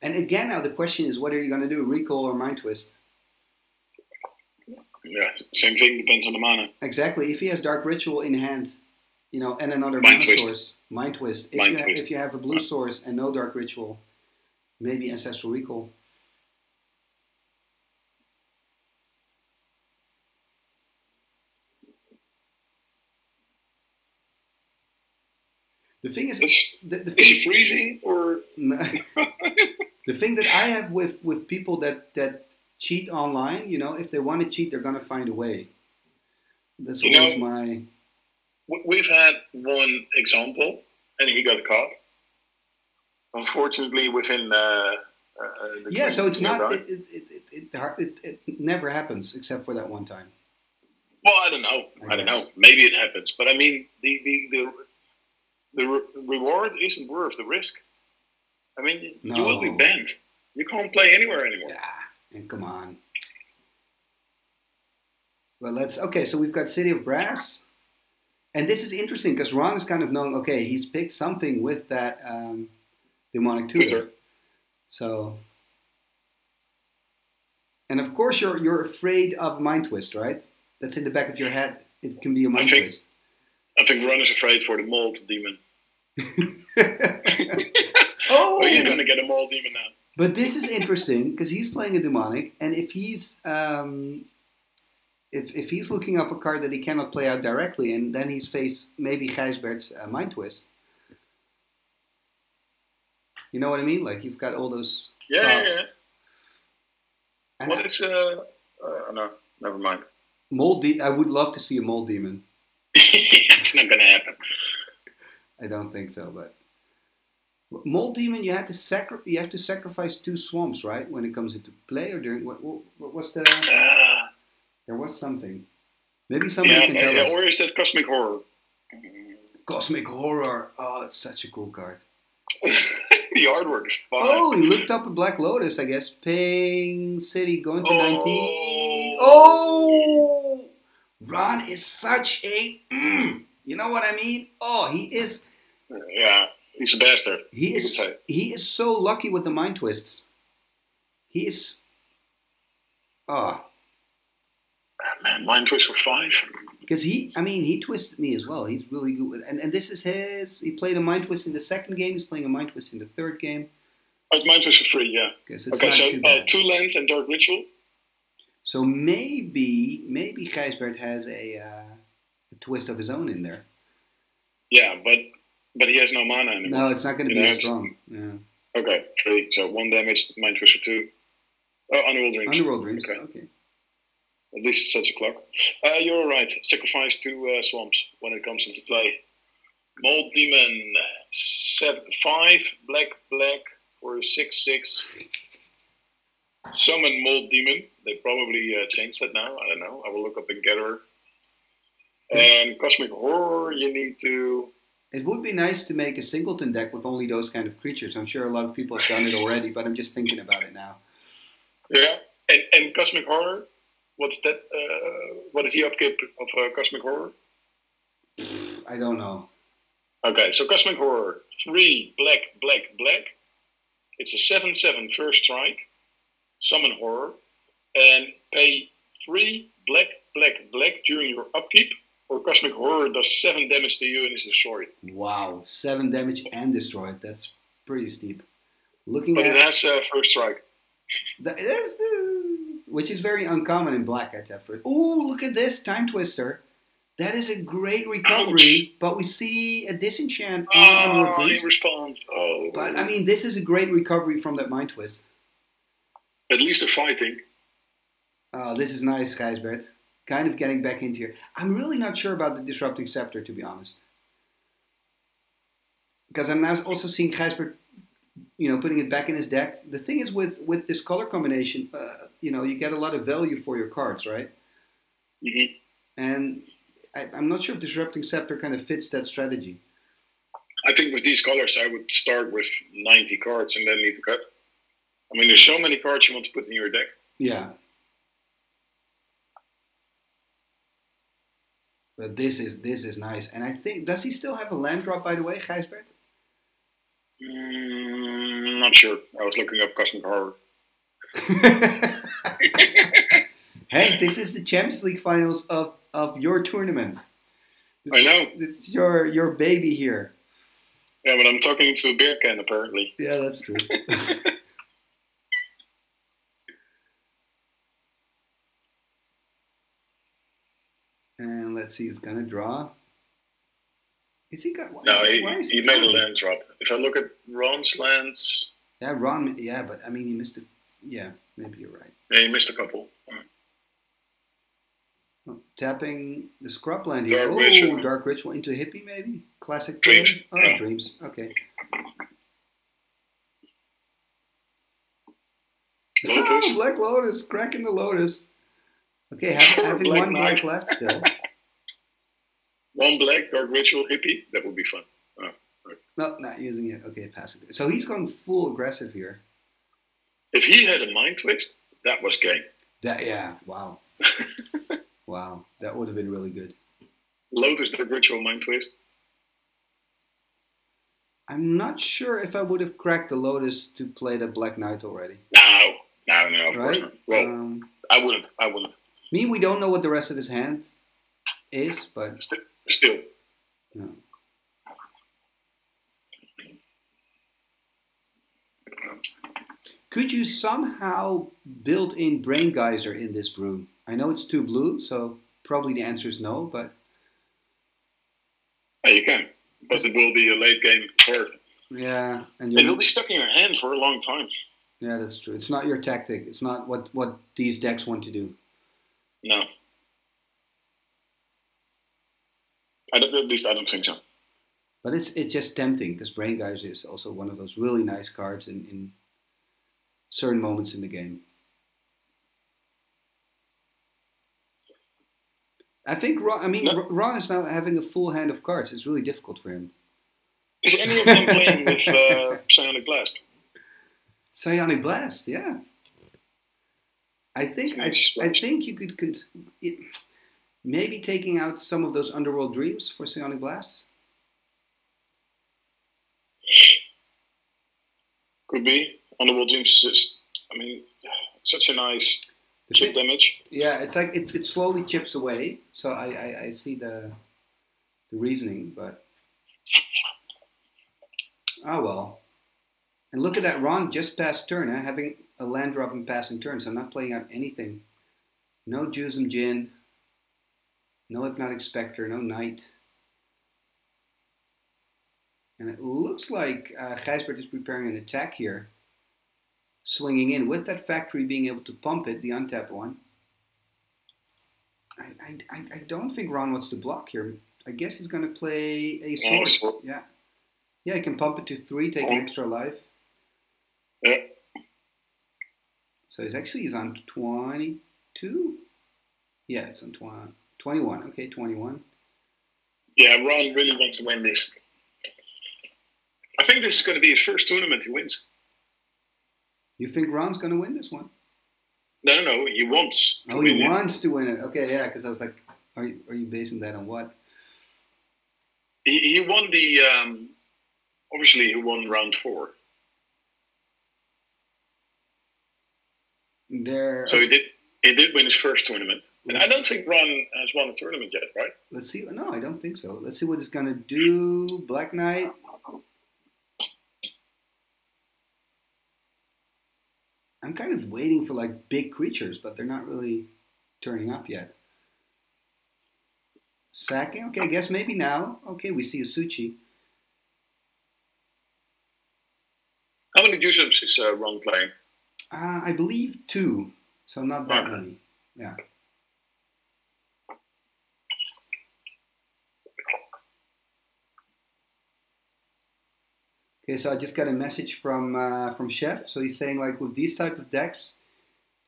And again, now the question is, what are you going to do? Recall or Mind Twist? Yeah, same thing, depends on the mana. Exactly. If he has Dark Ritual in hand, and another Mind mana Twist. source, Mind Twist. Twist. If you have a blue source and no Dark Ritual, maybe Ancestral Recall. The thing is, is he freezing or? The thing that I have with people that cheat online, if they want to cheat, they're gonna find a way. That's always my. We've had one example, and he got caught. Unfortunately, within the yeah, so it's not. It never happens except for that one time. Well, I don't know. I don't know. Maybe it happens, but I mean the reward isn't worth the risk. I mean, you will be banned. You can't play anywhere anymore. Yeah, and come on. Well, okay, so we've got City of Brass. And this is interesting because Ron is kind of known, okay, he's picked something with that demonic tutor. So, and of course you're afraid of Mind Twist, right? That's in the back of your head. It can be a Mind Twist. I think Ron is afraid for the mold demon. Oh! But he's going to get a mold demon now. But this is interesting because he's playing a demonic, and if he's if he's looking up a card that he cannot play out directly, and then he's faced maybe Gijsbert's Mind Twist. You know what I mean? Like you've got all those thoughts. Yeah. And what is no, never mind. I would love to see a mold demon. It's not going to happen. I don't think so, but mold demon, you have to sacrifice 2 swamps, right? When it comes into play, or during what was the? There was something. Maybe somebody can tell us. Or is that Cosmic Horror? Cosmic Horror. Oh, that's such a cool card. The artwork is fun. Oh, he looked up a Black Lotus, I guess. Ping City going to 19. Oh, Ron is such a. You know what I mean? Oh, he is. Yeah, he's a bastard. He is so lucky with the Mind Twists. He is. Oh. Man, Mind Twist for 5. Because he twisted me as well. He's really good with, and this is his. He played a Mind Twist in the second game. He's playing a Mind Twist in the third game. Oh, it's Mind Twist for 3, yeah. Okay, so 2 lands and Dark Ritual. So maybe Gijsbert has a twist of his own in there. Yeah, but he has no mana anymore. No, it's not going to be as strong. Yeah. Okay, 3. So 1 damage, Mind Twist for 2. Oh, Underworld Dreams. Underworld Dreams. Okay. At least it sets a clock. You're right. Sacrifice 2 swamps when it comes into play. Mold Demon, 5 black for a 6/6. Summon Mold Demon. They probably changed that now. I don't know. I will look up in Gatherer. And Cosmic Horror, you need to. It would be nice to make a singleton deck with only those kind of creatures. I'm sure a lot of people have done it already, but I'm just thinking about it now. Yeah, and Cosmic Horror. What's that? What is the upkeep of Cosmic Horror? I don't know. Okay, so Cosmic Horror, 3 black. It's a 7/7 first strike. Summon Horror, and pay 3 black during your upkeep, or Cosmic Horror does 7 damage to you and is destroyed. Wow, 7 damage and destroyed. That's pretty steep. But it has first strike. Which is very uncommon in black at first. Oh, look at this Time Twister. That is a great recovery, but we see a disenchant on Underworld Dreams. In response. Oh. But I mean, this is a great recovery from that Mind Twist. At least they're fighting. Oh, this is nice, Gijsbert. Kind of getting back into here. I'm really not sure about the Disrupting Scepter, to be honest. Because I'm now also seeing Gijsbert, putting it back in his deck. The thing is with this color combination, you get a lot of value for your cards, right? Mm-hmm. And I'm not sure if Disrupting Scepter kind of fits that strategy. I think with these colors, I would start with 90 cards and then need to cut. I mean, there's so many cards you want to put in your deck. Yeah. But this is nice. And I think, does he still have a land drop, by the way, Gijsbert? Not sure. I was looking up Cosmic Horror. Hank, this is the Champions League finals of your tournament. I know. This is your baby here. Yeah, but I'm talking to a beer can, apparently. Yeah, that's true. And let's see, he's gonna draw. Is he got? No, he made a land drop. If I look at Ron's lands. Yeah, Ron. Yeah, but I mean, he missed it. Yeah, maybe you're right. Yeah, he missed a couple. Oh, tapping the scrub land here. Dark Ritual into Hippie, maybe? Classic Dreams. Oh, yeah. Dreams. Okay. Lotus. Oh, Black Lotus. Cracking the Lotus. Okay, having one black left still. One black, Dark Ritual, Hippie. That would be fun. Oh, right. No, not using it. Okay, passing. So he's going full aggressive here. If he had a Mind Twist, that was game. Yeah, wow. Wow, that would have been really good. Lotus, Dark Ritual, Mind Twist. I'm not sure if I would have cracked the Lotus to play the Black Knight already. No, of course not. Well, I wouldn't. I mean, we don't know what the rest of his hand is, but... Still. No. Could you somehow build in Brain Geyser in this brew? I know it's 2 blue, so probably the answer is no, but... Yeah, you can. But it will be a late game card. Yeah. And it will be stuck in your hand for a long time. Yeah, that's true. It's not your tactic. It's not what these decks want to do. No. At least I don't think so. But it's just tempting, because Brain Geyser is also one of those really nice cards in certain moments in the game. I think Ron is now having a full hand of cards. It's really difficult for him. Is any of them playing with Psionic Blast? Psionic Blast, yeah. I think you could maybe taking out some of those Underworld Dreams for Psionic Blasts. Could be. Underworld Dreams. I mean, such a nice chip damage. Yeah, it's like it slowly chips away. So I see the reasoning, but oh well. And look at that, Ron just passed turn, having a land drop and passing turn, so I'm not playing out anything. No Jusum Djinn, no Hypnotic Spectre, no Knight. And it looks like Gijsbert is preparing an attack here. Swinging in with that factory, being able to pump it, the untapped one. I don't think Ron wants to block here. I guess he's going to play a Source. Yeah. Yeah, he can pump it to 3, take an extra life. Yeah. So he's on 22? Yeah, it's on 21. Okay, 21. Yeah, Ron really wants to win this. I think this is going to be his first tournament he wins. You think Ron's going to win this one? No, he wants to win it. Wants to win it. Okay, yeah, because I was like, are you basing that on what? He won the, obviously he won round 4. So he did win his first tournament. And I don't think Ron has won a tournament yet, right? Let's see. No, I don't think so. Let's see what he's going to do. Black Knight. I'm kind of waiting for like big creatures, but they're not really turning up yet. Sacking, okay, I guess maybe now. Okay, we see a Suchi. How many juice-ups is Ron playing? I believe 2, so not that many. Yeah. Okay, so I just got a message from Chef. So he's saying like with these type of decks,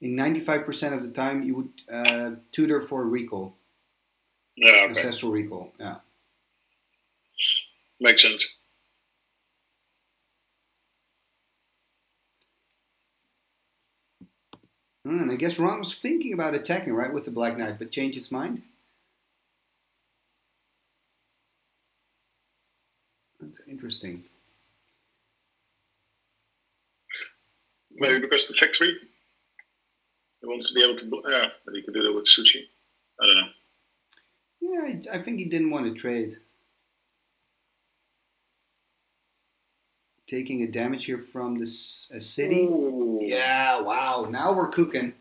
in 95% of the time you would tutor for recall. Yeah, okay. Ancestral recall. Yeah. Makes sense. And I guess Ron was thinking about attacking, right, with the Black Knight, but changed his mind. That's interesting. Maybe because the factory, he wants to be able to. Yeah, but he could do that with Suchi. I don't know. Yeah, I think he didn't want to trade. Taking a damage here from this city. Ooh. Yeah, wow. Now we're cooking.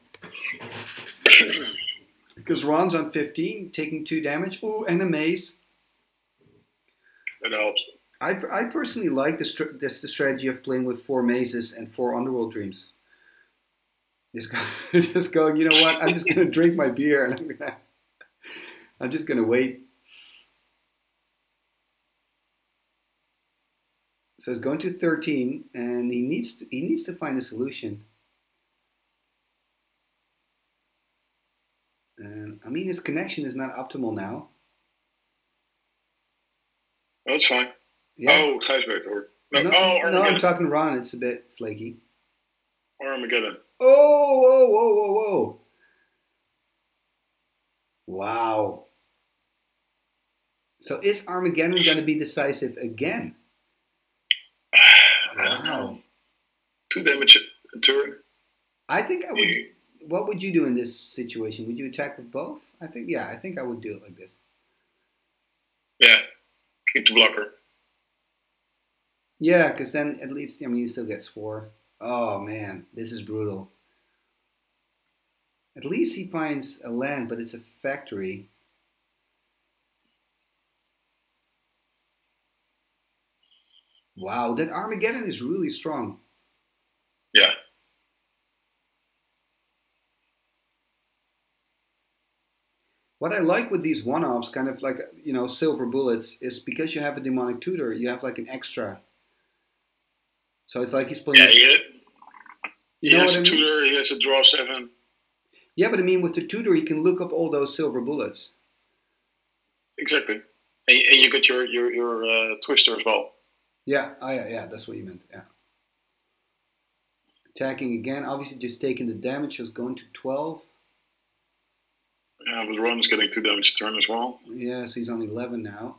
Because Ron's on 15, taking 2 damage. Ooh, and a maze. That helps. I personally like the strategy of playing with 4 mazes and 4 underworld dreams. Just going, you know what? I'm just going to drink my beer and I'm just going to wait. So it's going to 13, and he needs to find a solution. And I mean, his connection is not optimal now. Oh, that's fine. Yeah. Oh, Gijsberg, or no, I'm talking Ron. It's a bit flaky. Armageddon. Oh, whoa, whoa, whoa, whoa! Wow. So is Armageddon going to be decisive again? Wow. 2 damage a turn. I think I would. What would you do in this situation? Would you attack with both? I think I would do it like this. Yeah, keep the blocker. Yeah, because then at least, I mean, he still gets 4. Oh man, this is brutal. At least he finds a land, but it's a factory. Wow, that Armageddon is really strong. Yeah. What I like with these one-offs, kind of like, you know, silver bullets, is because you have a demonic tutor, you have like an extra. So it's like he's playing. Yeah, he has a tutor, he has a draw 7. Yeah, but I mean, with the tutor, he can look up all those silver bullets. Exactly. And you got your twister as well. Yeah, yeah, that's what you meant, yeah. Attacking again, obviously just taking the damage, was going to 12. Yeah, but Ron's getting 2 damage a turn as well. Yeah, so he's on 11 now.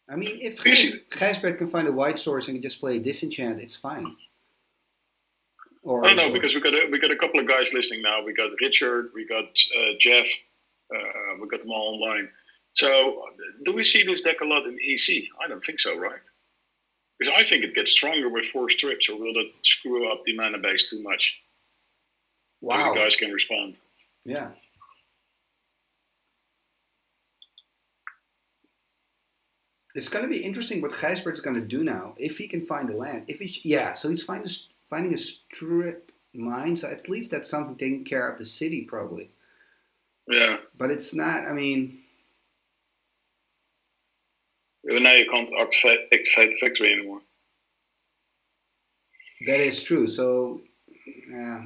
I mean, if Gijsbert can find a white source and can just play disenchant, it's fine. Or no, because we got a couple of guys listening now. We got Richard, we got Jeff, we got them all online. So, do we see this deck a lot in EC? I don't think so, right? Because I think it gets stronger with 4 strips, or will that screw up the mana base too much? Wow. So the guys can respond. Yeah. It's going to be interesting what Gijsbert's going to do now, if he can find a land. So he's finding a strip mine, so at least that's something taking care of the city, probably. Yeah. But it's not, I mean... Now you can't activate the factory anymore. That is true, so... Yeah.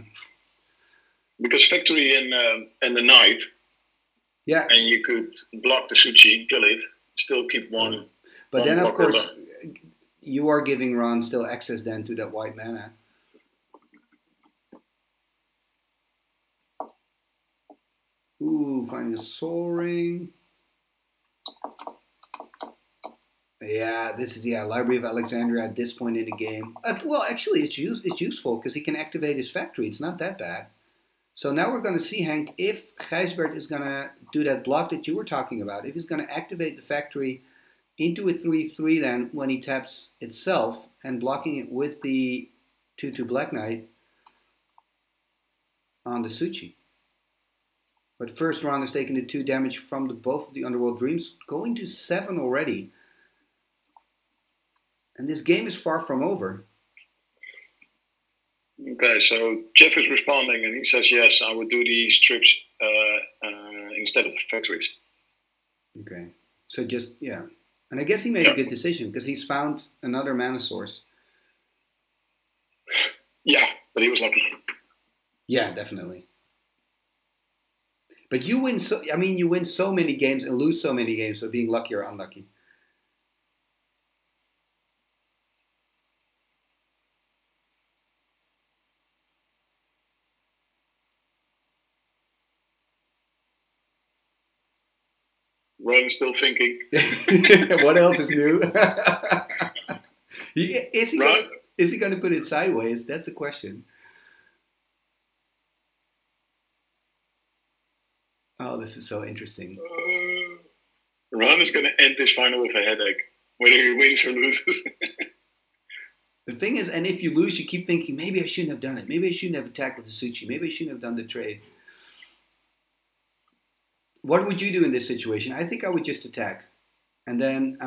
Because factory in the night, yeah, and you could block the Suchi, kill it, still keep one. But then, of course, you are giving Ron still access then to that white mana. Ooh, finding a Soul Ring. Yeah, this is Library of Alexandria at this point in the game. Well, actually, it's useful because he can activate his factory. It's not that bad. So now we're going to see, Hank, if Gijsbert is going to do that block that you were talking about. If he's going to activate the factory into a 3/3 then when he taps itself and blocking it with the 2/2 Black Knight on the Suchi. But first Ron is taking the 2 damage from both of the Underworld Dreams, going to 7 already. And this game is far from over. Okay, so Jeff is responding and he says, yes, I would do these trips instead of the factories. Okay, so just, yeah. And I guess he made a good decision because he's found another mana source. Yeah, but he was lucky. Yeah, definitely. But you win so, I mean, you win so many games and lose so many games by being lucky or unlucky. Ron's still thinking. What else is new? Is he going to put it sideways? That's the question. Oh, this is so interesting. Ron is going to end this final with a headache, whether he wins or loses. The thing is, and if you lose, you keep thinking, maybe I shouldn't have done it. Maybe I shouldn't have attacked with the Suchi. Maybe I shouldn't have done the trade. What would you do in this situation? I think I would just attack, and then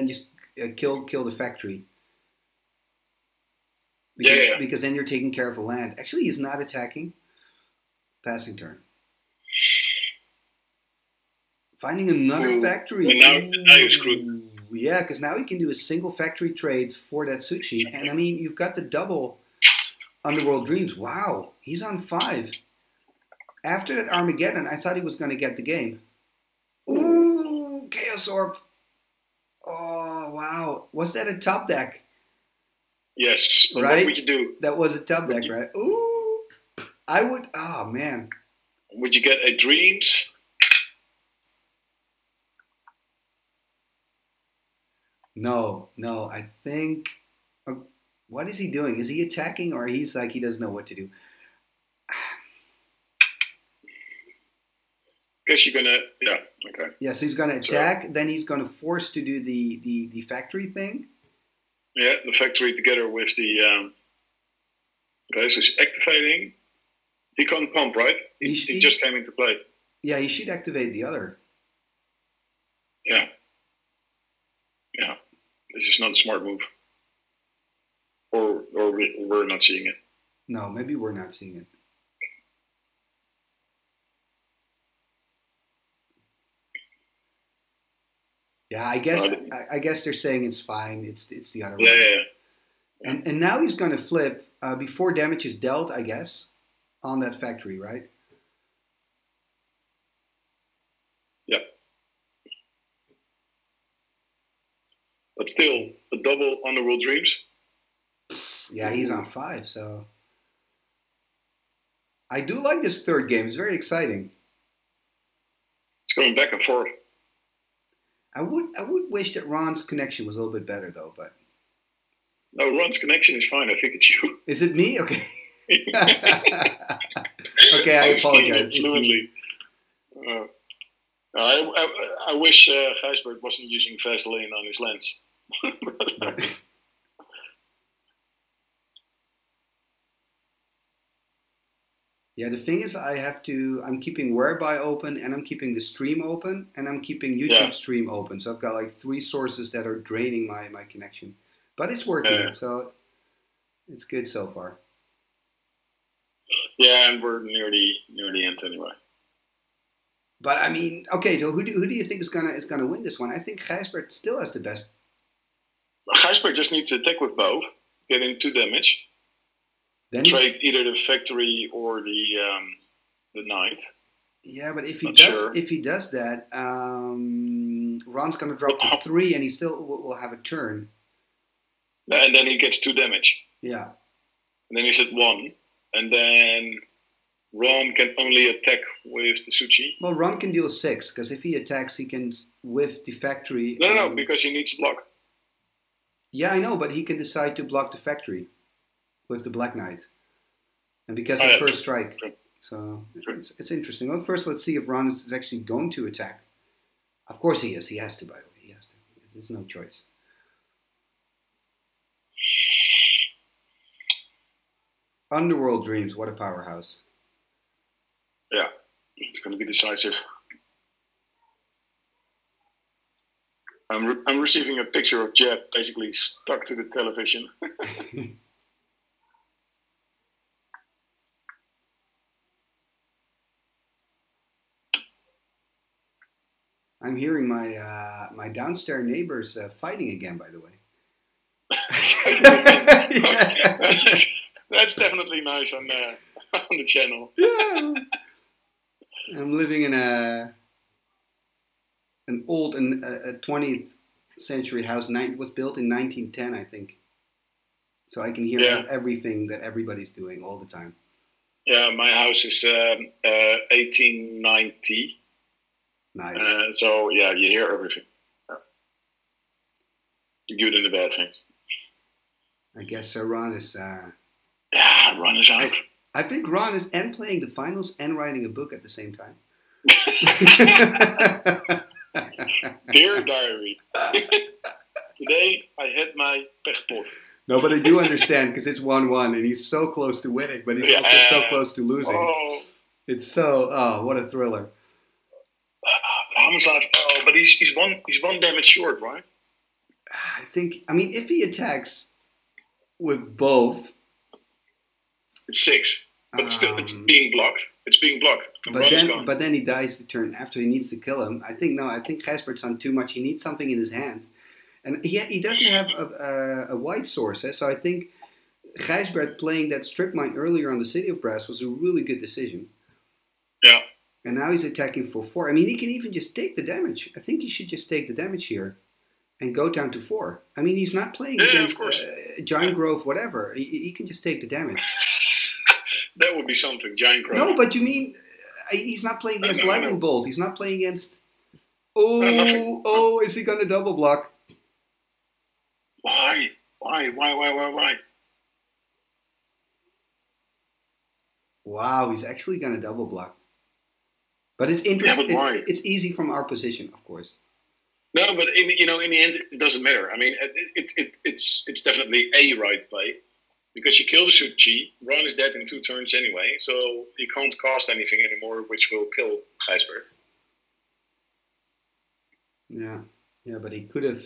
just kill the factory. Because then you're taking care of a land. Actually, he's not attacking. Passing turn. Finding another factory. And now you're screwed. Yeah, because now you can do a single factory trade for that Suchi. And I mean, you've got the double Underworld Dreams. Wow, he's on 5. After that Armageddon, I thought he was going to get the game. Ooh, Chaos Orb. Oh, wow. Was that a top deck? Yes. Right? What would you do? That was a top deck, right? Ooh. I would, oh, man. Would you get a Dreams? No, I think, what is he doing? Is he attacking or he's like, he doesn't know what to do? Guess you're gonna, yeah, okay. Yeah, so he's gonna attack, then he's gonna force to do the factory thing. Yeah, the factory together with the, okay, so he's activating. He can't pump, right? He just came into play. Yeah, he should activate the other. Yeah. Yeah, this is not a smart move. Or we're not seeing it. No, maybe we're not seeing it. Yeah, I guess they're saying it's fine. It's the other one. Yeah. And now he's going to flip before damage is dealt, I guess, on that factory, right? Yeah. But still, a double Underworld Dreams. Yeah, he's on 5, so I do like this third game. It's very exciting. It's going back and forth. I would wish that Ron's connection was a little bit better though, but no, Ron's connection is fine. I think it's you. Is it me? Okay. Okay, I apologize. Fluently. I wish Gijsbert wasn't using Vaseline on his lens. Yeah, the thing is, I'm keeping Whereby open, and I'm keeping the stream open, and I'm keeping YouTube stream open. So I've got like 3 sources that are draining my connection. But it's working, so it's good so far. Yeah, and we're near the end anyway. But I mean, okay, so who do you think is gonna win this one? I think Gijsbert still has the best. Gijsbert just needs to attack with both, getting 2 damage. Then trade either the factory or the knight. Yeah, but if he does that, Ron's gonna drop to 3, and he still will have a turn. And then he gets 2 damage. Yeah. And then he's at 1, and then Ron can only attack with the Suchi. Well, Ron can deal 6 because if he attacks, he can whiff the factory. No, because he needs to block. Yeah, I know, but he can decide to block the factory with the Black Knight, and because of first strike. True. So it's interesting. Well, first let's see if Ron is actually going to attack. Of course he is. He has to, by the way. He has to. There's no choice. Underworld Dreams, what a powerhouse. Yeah, it's going to be decisive. I'm receiving a picture of Jeff basically stuck to the television. I'm hearing my downstairs neighbors fighting again, by the way. That's definitely nice on the channel. Yeah. I'm living in an old and a 20th century house. Was built in 1910, I think. So I can hear everything that everybody's doing all the time. Yeah, my house is 1890. Nice. So yeah, you hear everything. Yeah. The good and the bad things. I guess Ron is. Yeah, Ron is out. I think Ron is playing the finals and writing a book at the same time. Dear diary. Today I hit my pechpot. No, but I do understand because it's 1-1 and he's so close to winning, but he's also so close to losing. Oh. It's so what a thriller. But he's one damage short, right? I mean, if he attacks with both, it's 6. But still, it's being blocked. It's being blocked. But then he dies the turn after. He needs to kill him. I think Gijsbert's done too much. He needs something in his hand, and he doesn't have a white source. So I think Gijsbert playing that strip mine earlier on the City of Brass was a really good decision. Yeah. And now he's attacking for 4. I mean, he can even just take the damage. I think he should just take the damage here and go down to 4. I mean, he's not playing against Giant Grove, whatever. He can just take the damage. That would be something, Giant Grove. No, but you mean he's not playing against Lightning Bolt. He's not playing against... is he going to double block? Why? Wow, he's actually going to double block. But it's interesting. Yeah, but it's easy from our position, of course. No, but in the end, it doesn't matter. I mean, it's definitely a right play because you kill the Suchi. Ron is dead in 2 turns anyway, so he can't cast anything anymore, which will kill Gijsberg. Yeah, but he could have.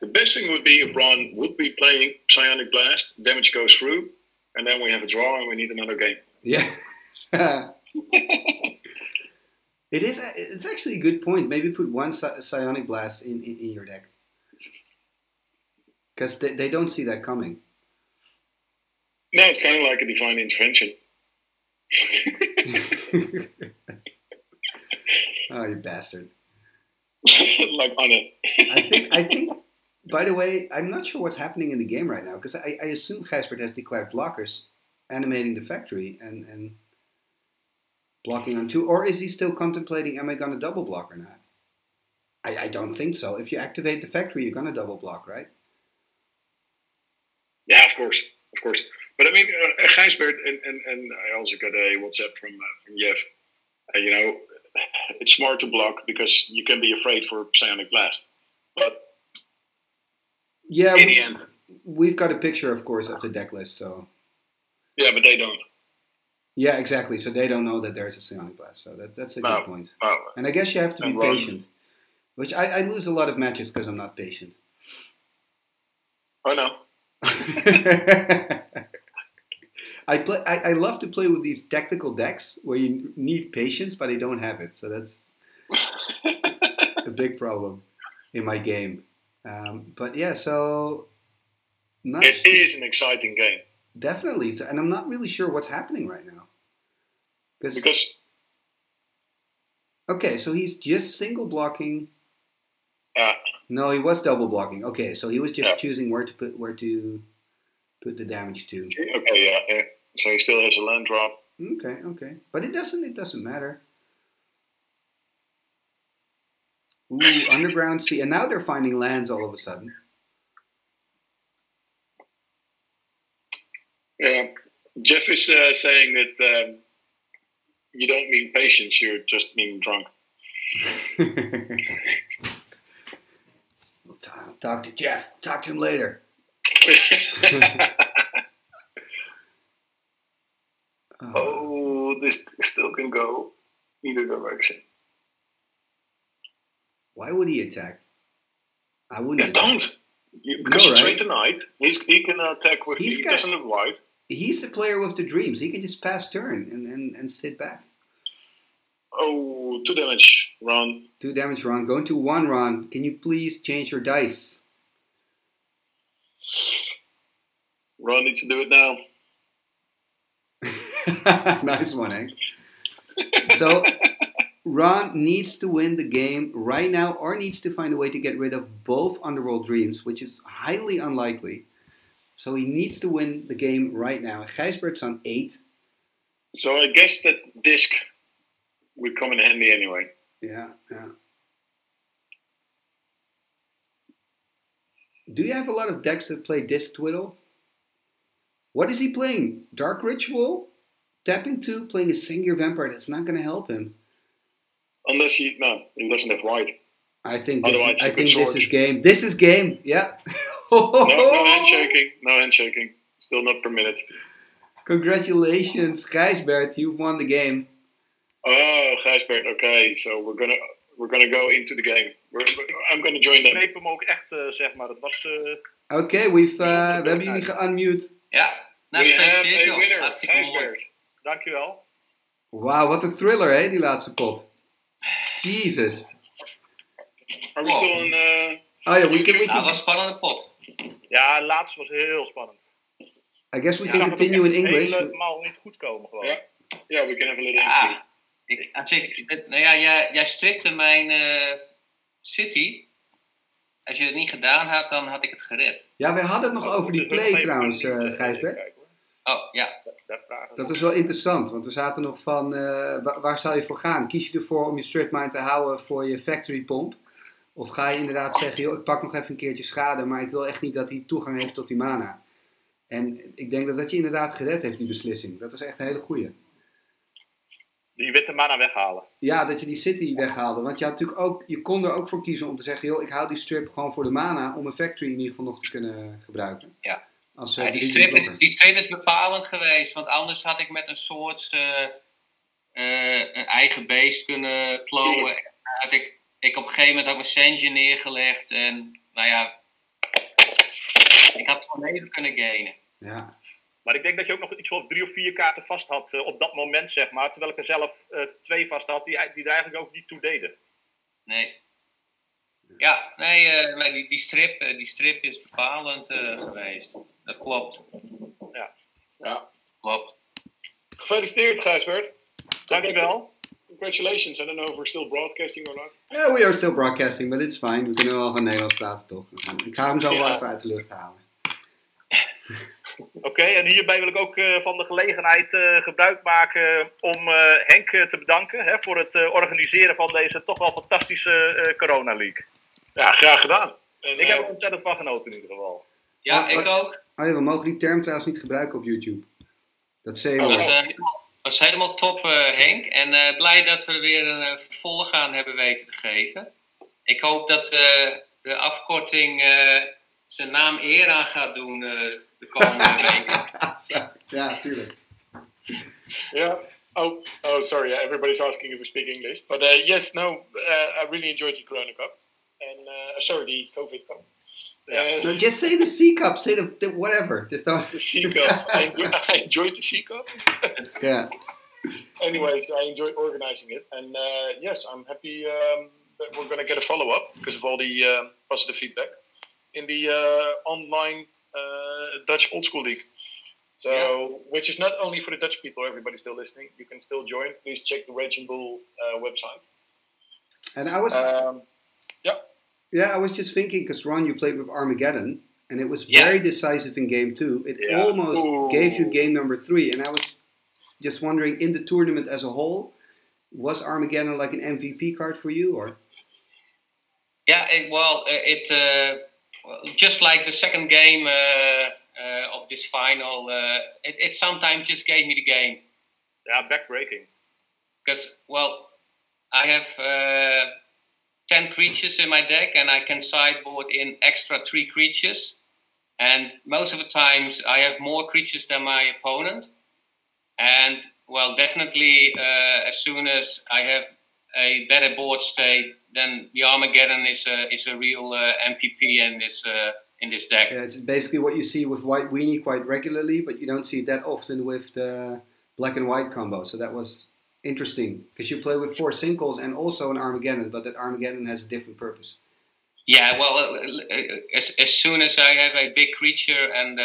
The best thing would be if Ron would be playing Psionic Blast, damage goes through, and then we have a draw and we need another game. Yeah. It's actually a good point. Maybe put 1 Psionic Blast in your deck. Because they don't see that coming. No, it's kind of like a divine intervention. Oh, you bastard. Like on it. I think, by the way, I'm not sure what's happening in the game right now. Because I assume Gijsbert has declared blockers, animating the factory, and blocking on 2, or is he still contemplating, am I going to double block or not? I don't think so. If you activate the factory, you're going to double block, right? Yeah, of course. But I mean, Gijsbert, and I also got a WhatsApp from Jeff. It's smart to block because you can be afraid for Psionic Blast. But yeah, in the end, we've got a picture, of course, of the deck list. So yeah, but they don't. Yeah, exactly. So they don't know that there's a Psionic Blast. So that's a good point. No. And I guess you have to be patient. Which I lose a lot of matches because I'm not patient. I know. I love to play with these tactical decks where you need patience, but I don't have it. So that's a big problem in my game. But yeah, so... It is an exciting game. Definitely. And I'm not really sure what's happening right now. Because... Okay, so he's just single blocking... Yeah. No, he was double blocking. Okay, so he was just choosing where to put the damage to. Okay, yeah. So he still has a land drop. Okay. But it doesn't matter. Ooh, Underground Sea. And now they're finding lands all of a sudden. Yeah. Jeff is saying that you don't mean patience, you just mean drunk. Talk to Jeff. Talk to him later. Oh, this still can go either direction. Why would he attack? I wouldn't. Yeah, don't. Because you trade the knight. He can attack with. He doesn't have white. He's the player with the dreams. He can just pass turn and sit back. Oh, 2 damage, Ron. 2 damage, Ron. Going to 1, Ron. Can you please change your dice? Ron needs to do it now. Nice one, Hank. So, Ron needs to win the game right now or needs to find a way to get rid of both Underworld Dreams, which is highly unlikely. So he needs to win the game right now. Gijsbert's on 8. So I guess that disc would come in handy anyway. Yeah. Do you have a lot of decks that play disc twiddle? What is he playing? Dark Ritual? Tapping 2, playing a Singular Vampire. That's not going to help him. Unless he doesn't have white. I think this is game. This is game. Yeah. No handshaking. No handshaking. Still not permitted. Congratulations, Gijsbert. You won the game. Oh, Gijsbert. Okay, so we're gonna go into the game. I'm gonna join them. Ik hem ook echt, zeg maar. Dat was. Oké, we hebben jullie geunmute. Ja. Nou, we have a winner, Gijsbert. Dankjewel. Wauw, wat een thriller, hè, die laatste pot. Jesus. Are we still in... Oh ja, we can... Dat was een spannende pot. Ja, de laatste was heel spannend. I guess we can continue in English. Helemaal niet goed komen gewoon. Ja, we can have a little jij stripte mijn City. Als je het niet gedaan had, dan had ik het gered. Ja, we hadden het nog over die play trouwens, Gijsbert. Oh, ja. Dat is wel interessant, want we zaten nog van, waar zou je voor gaan? Kies je ervoor om je stripmine te houden voor je factory pomp? Of ga je inderdaad zeggen, joh, ik pak nog even een keertje schade, maar ik wil echt niet dat hij toegang heeft tot die mana. En ik denk dat je inderdaad gered heeft, die beslissing. Dat is echt een hele goeie. Die witte mana weghalen. Ja, dat je die city weghaalde. Want je had natuurlijk ook, je kon er ook voor kiezen om te zeggen, joh, ik hou die strip gewoon voor de mana om een factory in ieder geval nog te kunnen gebruiken. Ja. Als, die strip is bepalend geweest, want anders had ik met een soort een eigen beest kunnen klonen. Had ik op een gegeven moment ook een Senje neergelegd en nou ja, ik had gewoon even kunnen gainen. Ja. Maar ik denk dat je ook nog iets van 3 of 4 kaarten vast had op dat moment, zeg maar. Terwijl ik er zelf 2 vast had die er eigenlijk ook niet toe deden. Nee. Ja, nee, die strip is bepalend geweest. Dat klopt. Ja. Klopt. Gefeliciteerd, Gijsbert. Dankjewel. Congratulations. I don't know if we're still broadcasting or not. Yeah, we are still broadcasting, but it's fine. We kunnen wel gewoon Nederlands praten, toch? Ik ga hem zo wel even uit de lucht halen. Oké, en hierbij wil ik ook van de gelegenheid gebruik maken om Henk te bedanken voor het organiseren van deze toch wel fantastische Corona League. Ja, graag gedaan. En, ik heb er ontzettend van genoten in ieder geval. Ja, ik ook. Oh ja, we mogen die term trouwens niet gebruiken op YouTube. Dat was helemaal top, Henk. En blij dat we weer een vervolg aan hebben weten te geven. Ik hoop dat de afkorting zijn naam eer aan gaat doen de komende weken. Ja, tuurlijk. Yeah. Oh, sorry. Yeah, everybody's asking if we speak English. But yes, no, I really enjoyed the Corona Cup. And, sorry, the COVID Cup. No, just say the C Cup. Say the whatever. Just don't. The C Cup. I enjoyed the C Cup. Yeah. Anyways, I enjoyed organizing it. And yes, I'm happy that we're going to get a follow-up because of all the positive feedback in the online Dutch Old School League. So, which is not only for the Dutch people, everybody still listening. You can still join. Please check the Raging Bull website. And I was... Yeah, I was just thinking, because Ron, you played with Armageddon, and it was very decisive in game 2. It almost gave you game number 3, and I was just wondering, in the tournament as a whole, was Armageddon like an MVP card for you, or? Yeah, just like the second game of this final, it sometimes just gave me the game. Yeah, backbreaking. Because, well, I have 10 creatures in my deck, and I can sideboard in extra 3 creatures. And most of the times I have more creatures than my opponent. And well, definitely as soon as I have a better board state, then the Armageddon is a real MVP in this deck. Yeah, it's basically what you see with White Weenie quite regularly, but you don't see it that often with the black and white combo. So that was interesting, because you play with 4 sinkles and also an Armageddon, but that Armageddon has a different purpose. Yeah, well, as soon as I have a big creature and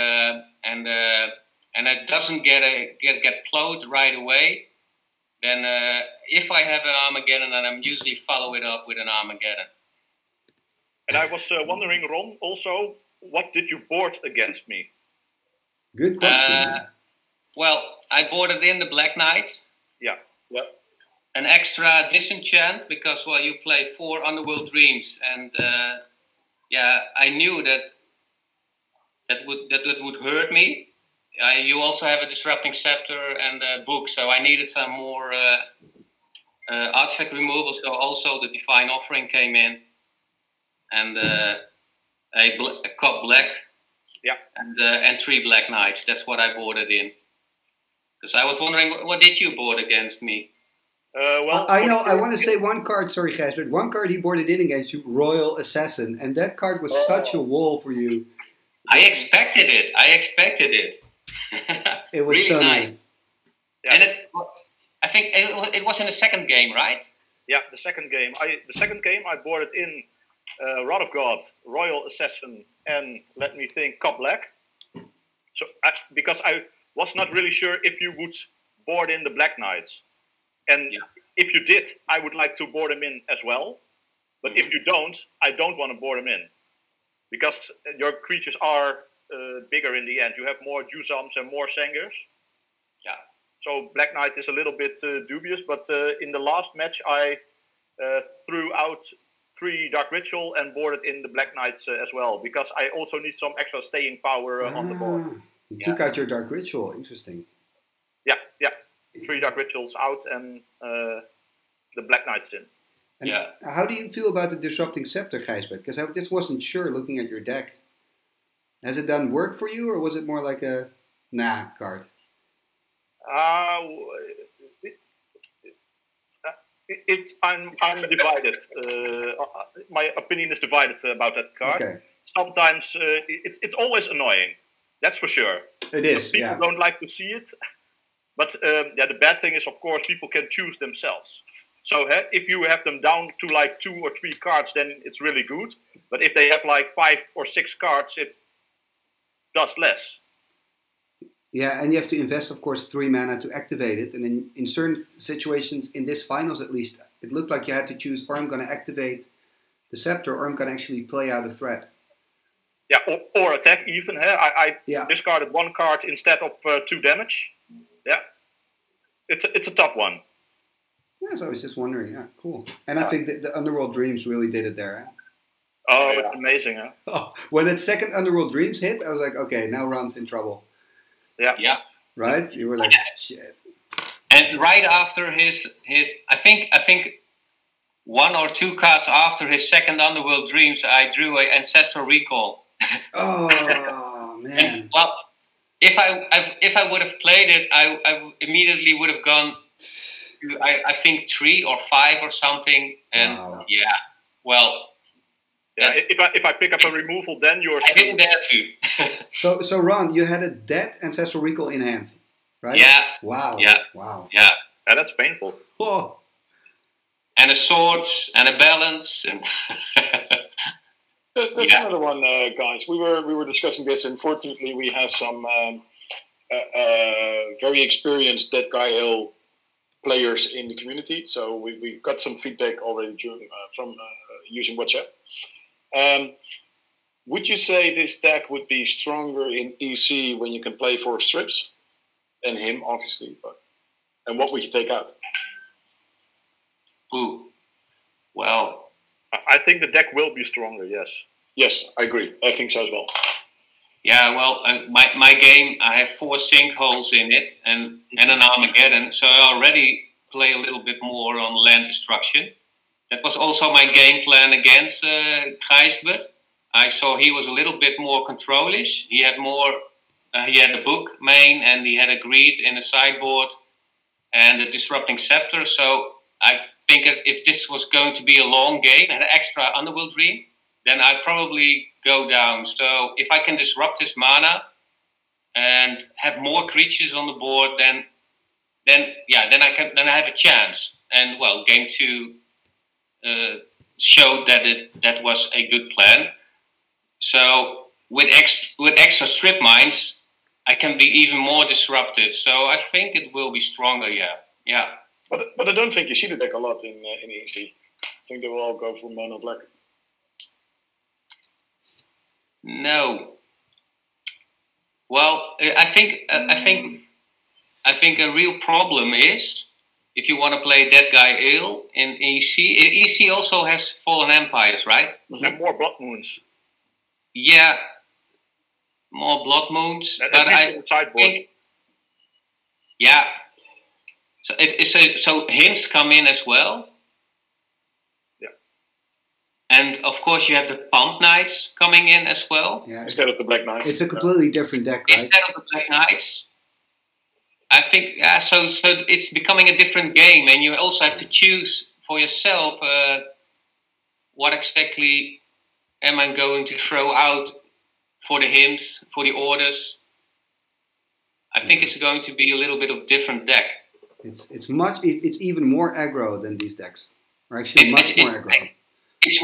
it doesn't get plowed right away, then if I have an Armageddon, then I'm usually follow it up with an Armageddon. And I was wondering, Ron, also, what did you board against me? Good question. Well, I boarded in the Black Knight. Yeah. Yeah. An extra disenchant because, well, you play 4 Underworld Dreams, and yeah, I knew that would hurt me. You also have a Disrupting Scepter and a book, so I needed some more artifact removal. So also the Divine Offering came in, and a Cop Black, yeah, and 3 Black Knights. That's what I boarded in. Because I was wondering, what did you board against me? Well, I know. I want to say one card. Sorry, Gijsbert. One card he boarded in against you, Royal Assassin, and that card was such a wall for you. I expected it. It was really so nice. Yeah. And I think it was in the second game, right? Yeah, the second game. I boarded in Rod of God, Royal Assassin, and let me think, Cop Black. So because I was not really sure if you would board in the Black Knights. And if you did, I would like to board them in as well. But if you don't, I don't want to board them in. Because your creatures are bigger in the end. You have more Juzams and more Sengers. Yeah. So Black Knight is a little bit dubious. But in the last match, I threw out 3 Dark Ritual and boarded in the Black Knights as well. Because I also need some extra staying power on the board. You took out your Dark Ritual. Interesting. Yeah. 3 Dark Rituals out and the Black Knights in. And how do you feel about the Disrupting Scepter, Gijsbert? Because I just wasn't sure looking at your deck. Has it done work for you, or was it more like a nah card? I'm divided. My opinion is divided about that card. Okay. Sometimes it's always annoying. That's for sure. It is. People don't like to see it. But the bad thing is, of course, people can choose themselves. So if you have them down to like 2 or 3 cards, then it's really good. But if they have like 5 or 6 cards, it does less. Yeah, and you have to invest, of course, 3 mana to activate it. And in certain situations, in this finals at least, it looked like you had to choose, or I'm going to activate the Scepter, or I'm going to actually play out a threat. Yeah, or attack even. I discarded 1 card instead of 2 damage. Yeah, it's a tough one. Yeah, so I was just wondering. Yeah, cool. And I think that the Underworld Dreams really did it there. Huh? Oh, it's amazing, huh? Oh, when that second Underworld Dreams hit, I was like, okay, now Ron's in trouble. Yeah. Right? You were like, shit. And right after his I think 1 or 2 cards after his second Underworld Dreams, I drew an Ancestral Recall. Oh man. And, well, if I would have played it, I immediately would have gone to, I think 3 or 5 or something. And if I pick up a removal, then you're. I didn't dare So to. Ron, you had a dead Ancestral Recall in hand, right? Yeah. Wow. Yeah. Wow. Yeah. And that's painful. Oh. And a sword and a balance and. That's another one, guys. We were discussing this. Unfortunately, we have some very experienced Dead Guy Hill players in the community. So we got some feedback already from using WhatsApp. Would you say this deck would be stronger in EC when you can play 4 strips? And him, obviously. And what would you take out? Ooh. Well. I think the deck will be stronger, yes. Yes, I agree. I think so as well. Yeah, well, my game, I have 4 sinkholes in it and an Armageddon, so I already play a little bit more on land destruction. That was also my game plan against Gijsbert. I saw he was a little bit more controlish. He had more. He had the book main, and he had a greed in the sideboard, and a disrupting scepter. So I think if this was going to be a long game and an extra Underworld Dream, then I'd probably go down. So if I can disrupt his mana and have more creatures on the board, then I have a chance. And well, game 2 showed that that was a good plan. So with extra strip mines, I can be even more disruptive. So I think it will be stronger. Yeah. But I don't think you see the deck a lot in EC. I think they will all go for mono black. No. Well, I think a real problem is if you want to play that guy ill in EC. EC also has Fallen Empires, right? And more Blood Moons. Yeah, more Blood Moons. But I think, yeah. So hints come in as well. Yeah. And of course you have the Pump Knights coming in as well. Yeah. Instead of the Black Knights. It's a completely different deck, right? Instead of the Black Knights. I think, yeah, so it's becoming a different game, and you also have to choose for yourself what exactly am I going to throw out for the hymns, for the orders. I think it's going to be a little bit of different deck. It's even more aggro than these decks. Or actually much more aggro. It's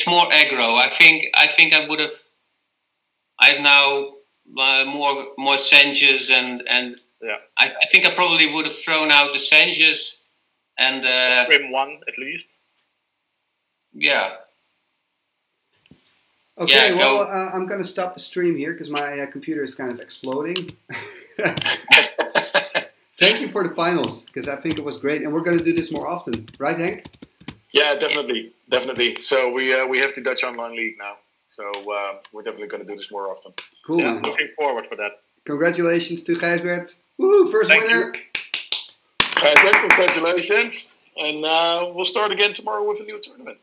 more aggro. I think I would have. I have now more Senges and yeah. I think I probably would have thrown out the Senges and Trim 1 at least. Yeah. Okay, yeah, well, I'm going to stop the stream here because my computer is kind of exploding. Thank you for the finals, because I think it was great, and we're going to do this more often, right, Henk? Yeah, definitely. So we have the Dutch Online League now, so we're definitely going to do this more often. Cool, Yeah, man. looking forward for that. Congratulations to Gijsbert. Woohoo, first Thank winner. Gijsbert, congratulations, and we'll start again tomorrow with a new tournament.